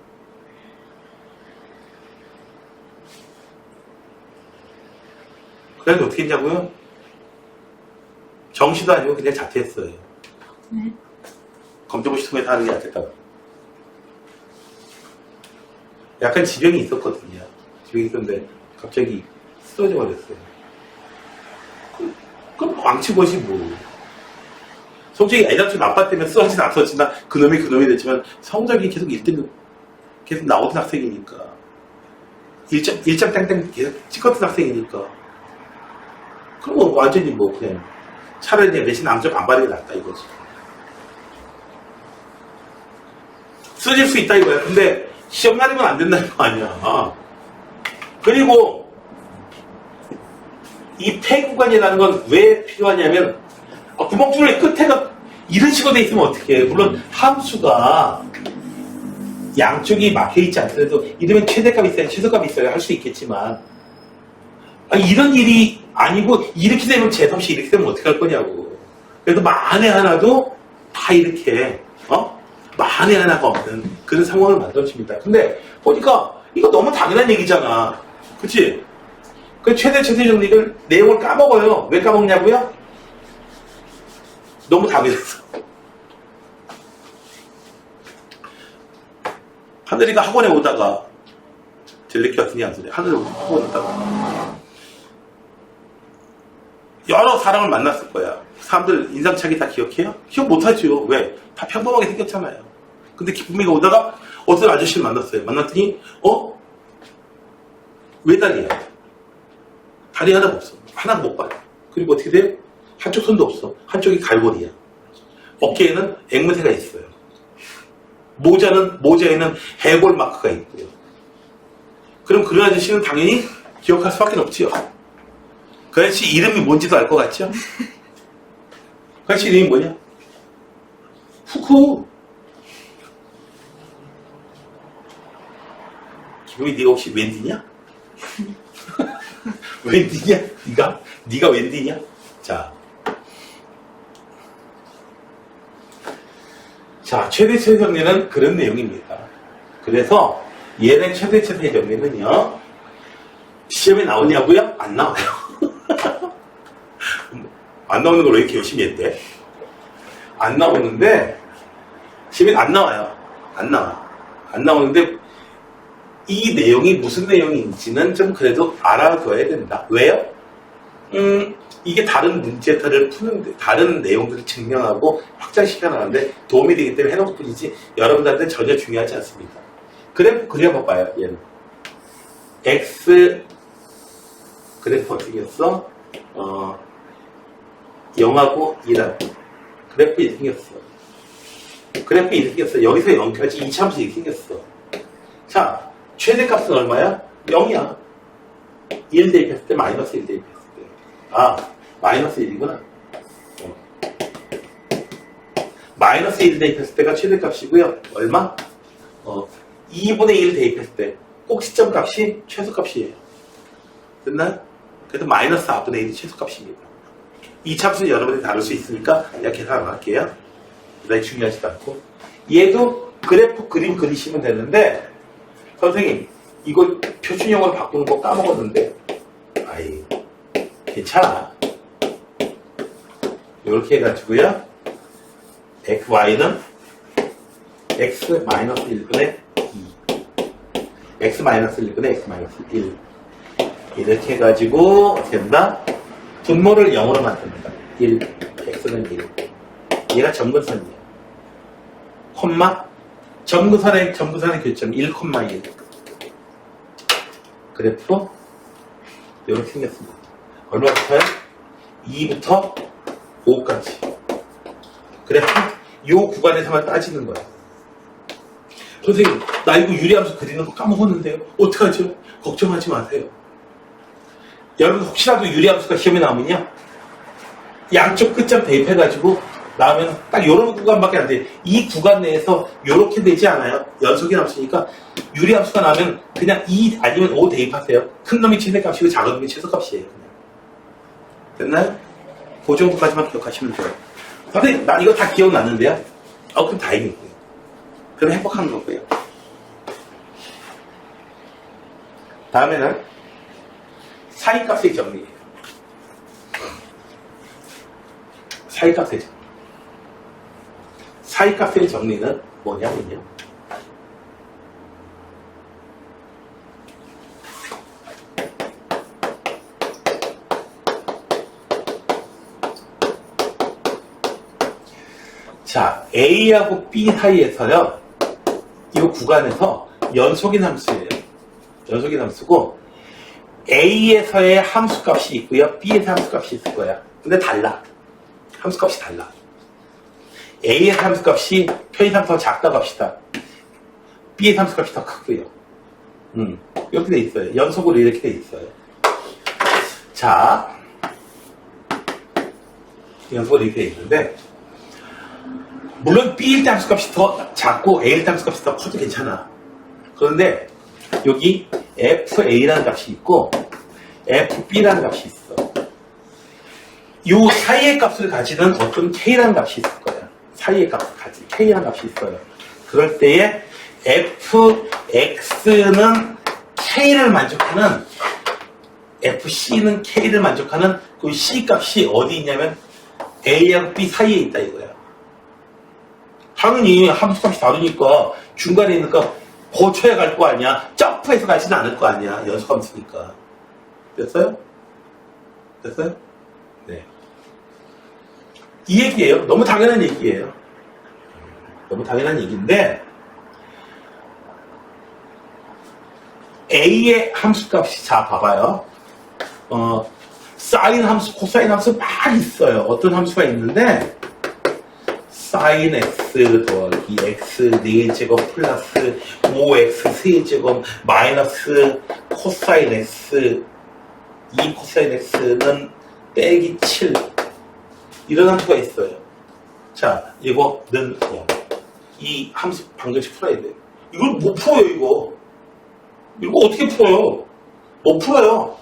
그래서 어떻게 했냐고요? 정시도 아니고 그냥 자퇴했어요. 네. 검정고시 통해서 하는 게 낫겠다고. 약간 지병이 있었거든요. 지병이 있었는데 갑자기 쓰러져 버렸어요. 그럼 왕치고시 뭐. 성적이 애당초 나빠 때문에 쓰러지진 않았지만 그놈이 됐지만 성적이 계속 1등 계속 나오던 학생이니까 1점 땡땡 계속 찍었던 학생이니까 그럼 뭐 완전히 뭐 그냥 차라리 그냥 내신 암적 안 바르게 낫다 이거지. 쓰러질 수 있다 이거야. 근데 시험 날이면 안 된다는 거 아니야. 그리고 이 폐구간이라는 건 왜 필요하냐면 구멍줄의 끝에가 이런 식으로 돼 있으면 어떡해. 물론 함수가 양쪽이 막혀있지 않더라도 이러면 최대값이 있어야 최소값이 있어야 할 수 있겠지만 이런 일이 아니고 이렇게 되면 재수없이 이렇게 되면 어떡할 거냐고. 그래도 만에 하나도 다 이렇게 만에 하나가 없는 그런 상황을 만들어줍니다. 근데 보니까 이거 너무 당연한 얘기잖아. 그치? 그 최대 정리를 내용을 까먹어요. 왜 까먹냐고요? 너무 당연했어. 하늘이가 학원에 오다가 젤리키 같은 게 안 소리. 하늘이 학원에 오다가 여러 사람을 만났을 거야. 사람들 인상착의 다 기억해요? 기억 못하죠. 왜? 다 평범하게 생겼잖아요. 근데 기쁨이가 오다가 어떤 아저씨를 만났어요. 만났더니 외다리야. 다리 하나가 없어. 하나가 못 봐요. 그리고 어떻게 돼요? 한쪽 손도 없어. 한쪽이 갈고리야. 어깨에는 앵무새가 있어요. 모자에는 해골 마크가 있고요. 그럼 그런 아저씨는 당연히 기억할 수밖에 없지요. 그 아저씨 이름이 뭔지도 알 것 같죠? 그 아저씨 이름이 뭐냐? 후쿠. 기분이 네가 혹시 웬디냐? 웬디냐? 네가 웬디냐? 자, 최대 최소 정리는 그런 내용입니다. 그래서 얘네 최대 최소 정리는요, 시험에 나오냐고요? 안 나와요. 안 나오는 걸 왜 이렇게 열심히 했대? 안 나오는데, 시험에 안 나와요. 안 나와. 안 나오는데, 이 내용이 무슨 내용인지는 좀 그래도 알아둬야 된다. 왜요? 이게 다른 문제들을 푸는데, 다른 내용들을 증명하고 확장시켜 나가는데 도움이 되기 때문에 해놓을 뿐이지, 여러분들한테 전혀 중요하지 않습니다. 그래프 그려봐봐요, 얘는. X, 그래프 어떻게 했어? 0하고 1하고. 그래프 이렇게 생겼어. 그래프 이렇게 생겼어. 여기서 0까지 이차함수 이렇게 생겼어. 자, 최대값은 얼마야? 0이야. 1 대입했을 때 마이너스 1 대입했을 때. 아, 마이너스 1이구나. 마이너스 1 대입했을 때가 최대값이고요. 얼마? 2분의 1 대입했을 때 꼭 시점 값이 최소값이에요. 됐나요? 그래서 마이너스 4분의 1이 최소값입니다. 이 참수는 여러분이 다룰 수 있으니까 그냥 계산 안 할게요. 그다음에 중요하지도 않고. 얘도 그래프 그림 그리시면 되는데, 선생님 이거 표준형으로 바꾸는 거 까먹었는데, 아이 괜찮아. 이렇게 해가지고요, y는 x-1분의 2, x-1분의 x-1 이렇게 해가지고 어떻게 된다? 분모를 0으로 만듭니다. 1, x는 1. 얘가 점근선이에요. 콤마, 점근선의 교점 1, 1. 그래프로 이렇게 생겼습니다. 얼마부터요? 2부터 5까지. 그래프 이 구간에서만 따지는 거예요. 선생님, 나 이거 유리함수 그리는 거 까먹었는데요. 어떡하죠? 걱정하지 마세요. 여러분 혹시라도 유리함수가 시험에 나오면요, 양쪽 끝점 대입해가지고 나오면 딱 이런 구간밖에 안 돼. 이 구간 내에서 이렇게 되지 않아요. 연속이 함수니까 유리함수가 나오면 그냥 2 아니면 5 대입하세요. 큰 놈이 최대값이고 작은 놈이 최소값이에요. 그냥. 됐나요? 그 정도까지만 기억하시면 돼요. 선생님, 나 이거 다 기억났는데요? 그럼 다행이고요. 그럼 행복한 거고요. 다음에는 사이값의 정리예요. 사이값의 정리. 사이값의 정리는 뭐냐면요, 자, A하고 B 사이에서요, 이 구간에서 연속인 함수예요. 연속인 함수고, A에서의 함수값이 있고요, B에서 함수값이 있을 거야. 근데 달라. 함수값이 달라. A의 함수값이 편의상 더 작다고 합시다. B의 함수값이 더 크고요. 이렇게 돼 있어요. 연속으로 이렇게 돼 있어요. 자, 연속으로 이렇게 돼 있는데, 물론 B일 때 함수값이 더 작고 A일 때 함수값이 더 커도 괜찮아. 그런데 여기 FA라는 값이 있고 FB라는 값이 있어. 이 사이의 값을 가지는 어떤 K라는 값이 있을 거야. 사이의 값을 가진 K라는 값이 있어요. 그럴 때에 FX는 K를 만족하는, FC는 K를 만족하는 그 C 값이 어디 있냐면 A하고 B 사이에 있다 이거야. 당연히 함수값이 다르니까 중간에 있으니까 고쳐야 갈 거 아니야. 점프해서 가지는 않을 거 아니야. 연속함수니까. 됐어요? 됐어요? 네. 이 얘기예요. 너무 당연한 얘기예요. 너무 당연한 얘기인데, A의 함수값이, 자 봐봐요. 사인 함수, 코사인 함수 막 있어요. 어떤 함수가 있는데, 사인 x 더하기 x 4제곱 플러스 5x 3제곱 마이너스 코사인 x 2 코사인 x는 빼기 7, 이런 함수가 있어요. 자, 이거는 0. 이 함수 방정식 풀어야 돼요. 이걸 못 풀어요. 이거 어떻게 풀어요? 못 풀어요.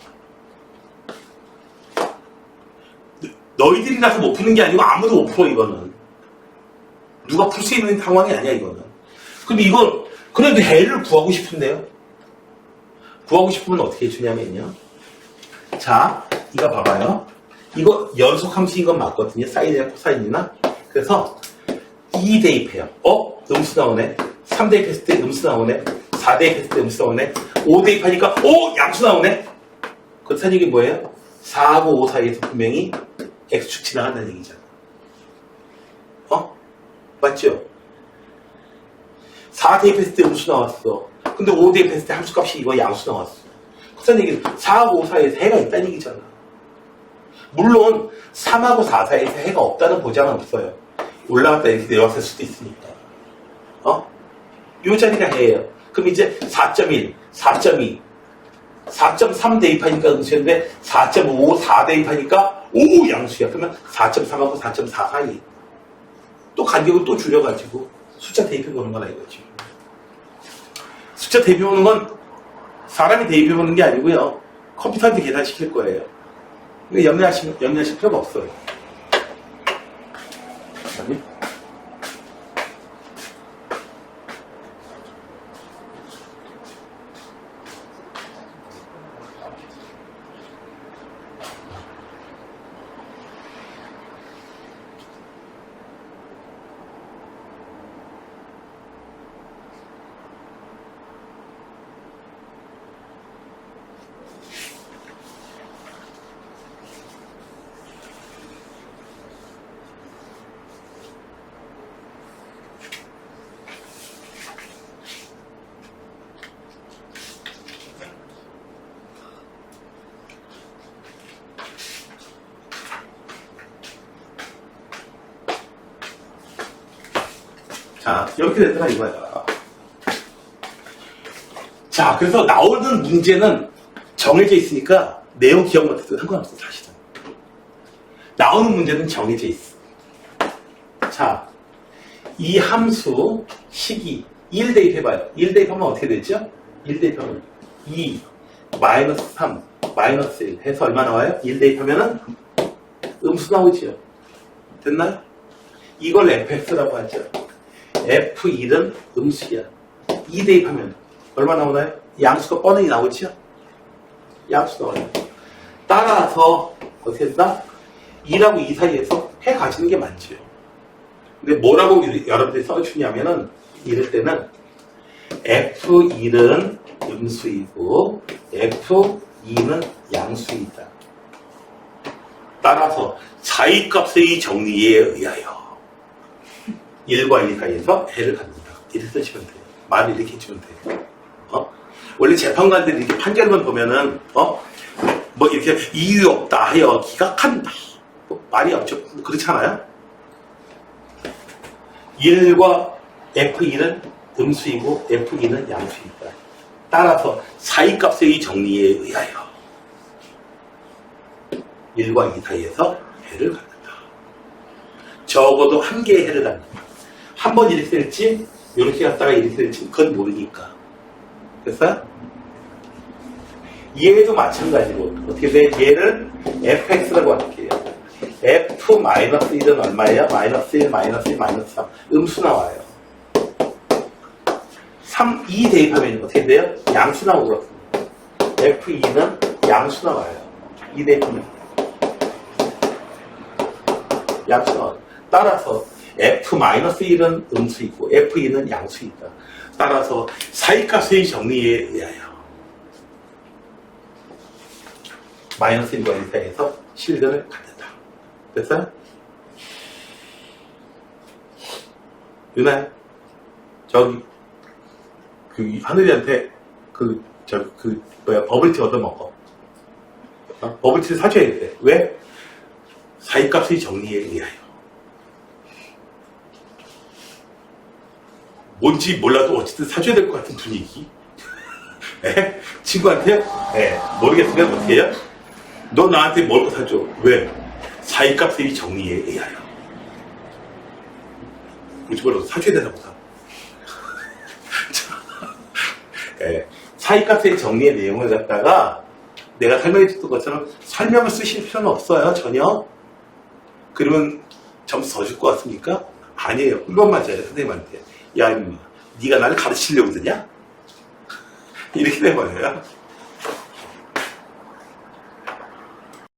너희들이라서 못 푸는 게 아니고 아무도 못 풀어. 이거는 누가 풀 수 있는 상황이 아니야. 이거는. 근데 이걸 그래도 해를 구하고 싶은데요. 구하고 싶으면 어떻게 해주냐면요, 자, 이거 봐봐요. 이거 연속 함수인 건 맞거든요. 사인이나 코사인이나. 그래서 2 대입해요. 음수 나오네. 3 대입했을 때 음수 나오네. 4 대입했을 때 음수 나오네. 5 대입하니까 양수 나오네. 그렇다는 얘기 뭐예요? 4하고 5 사이에서 분명히 x축 지나간다는 얘기잖아. 맞죠? 4 대입했을 때 음수 나왔어. 근데 5 대입했을 때 함수값이 이거 양수 나왔어. 그렇다는 얘기는 4하고 5 사이에서 해가 있다는 얘기잖아. 물론 3하고 4 사이에서 해가 없다는 보장은 없어요. 올라갔다 이렇게 내려왔을 수도 있으니까. 요 자리가 해예요. 그럼 이제 4.1, 4.2, 4.3 대입하니까 음수인데 4.5, 4 대입하니까 양수야. 그러면 4.3하고 4.4 사이. 또 간격을 또 줄여가지고 숫자 대입해보는 거나 이거지. 숫자 대입해보는 건 사람이 대입해보는 게 아니고요. 컴퓨터한테 계산시킬 거예요. 염려하실 필요가 없어요. 아니? 자, 이렇게 되더라 이거야. 자, 그래서 나오는 문제는 정해져 있으니까 내용 기억 못해도 상관없어, 사실은. 나오는 문제는 정해져 있어. 자, 이 함수 식이 1 대입해봐요. 1 대입하면 어떻게 되죠? 1 대입하면 2, 마이너스 3, 마이너스 1 해서 얼마 나와요? 1 대입하면은 음수 나오죠. 됐나요? 이걸 fx라고 하죠. F1은 음수야. 2 대입하면 얼마 나오나요? 양수가 뻔히 나오죠? 양수 나와요. 따라서 어떻게 된다? 2라고 2 사이에서 해 가지는 게 맞죠. 근데 뭐라고 여러분들이 써주냐면은 이럴 때는 F1은 음수이고 F2는 양수이다. 따라서 자위값의 정리에 의하여 1과 2 사이에서 해를 갖는다. 이렇게 쓰시면 돼요. 말을 이렇게 해주면 돼요. 원래 재판관들이 이렇게 판결문 보면은, 뭐 이렇게 이유 없다 하여 기각한다. 뭐 말이 없죠. 그렇잖아요? 1과 F1은 음수이고 F2는 양수이다. 따라서 사이값의 정리에 의하여 1과 2 사이에서 해를 갖는다. 적어도 한 개의 해를 갖는다. 한 번 이렇게 될지 이렇게 갔다가 이렇게 될지 그건 모르니까. 됐어요? 얘도 마찬가지로 어떻게 돼? 얘를 fx라고 할게요. f-1은 얼마예요? 마이너스 1, 마이너스 1, 마이너스 3 음수 나와요. 2 대입하면 어떻게 돼요? 양수 나오거든요. f2는 양수 나와요. 2 대입하면 양수 나와요. 따라서 f-1은 음수이고 f2는 양수이다. 따라서 사이값의 정리에 의하여 마이너스 1과 1 사이에서 실근을 갖는다. 됐어요? 유나야, 저기 그 하늘이한테 버블티 얻어먹어. 버블티를 사줘야 돼. 왜? 사이값의 정리에 의하여. 뭔지 몰라도 어쨌든 사줘야 될 것 같은 분위기. 에? 친구한테? 모르겠으면 어떻게 해요? 너 나한테 뭘 사줘? 왜? 사이값의 정리에 의하여. 뭔지 몰라도 사줘야 되나 보다. 사이값의 정리의 내용을 갖다가 내가 설명해 줬던 것처럼 설명을 쓰실 필요는 없어요. 전혀. 그러면 점수 더 줄 것 같습니까? 아니에요. 꿀밤 맞아요. 선생님한테. 야, 임마, 네가 나를 가르치려고 그러냐? 이렇게 돼버려요.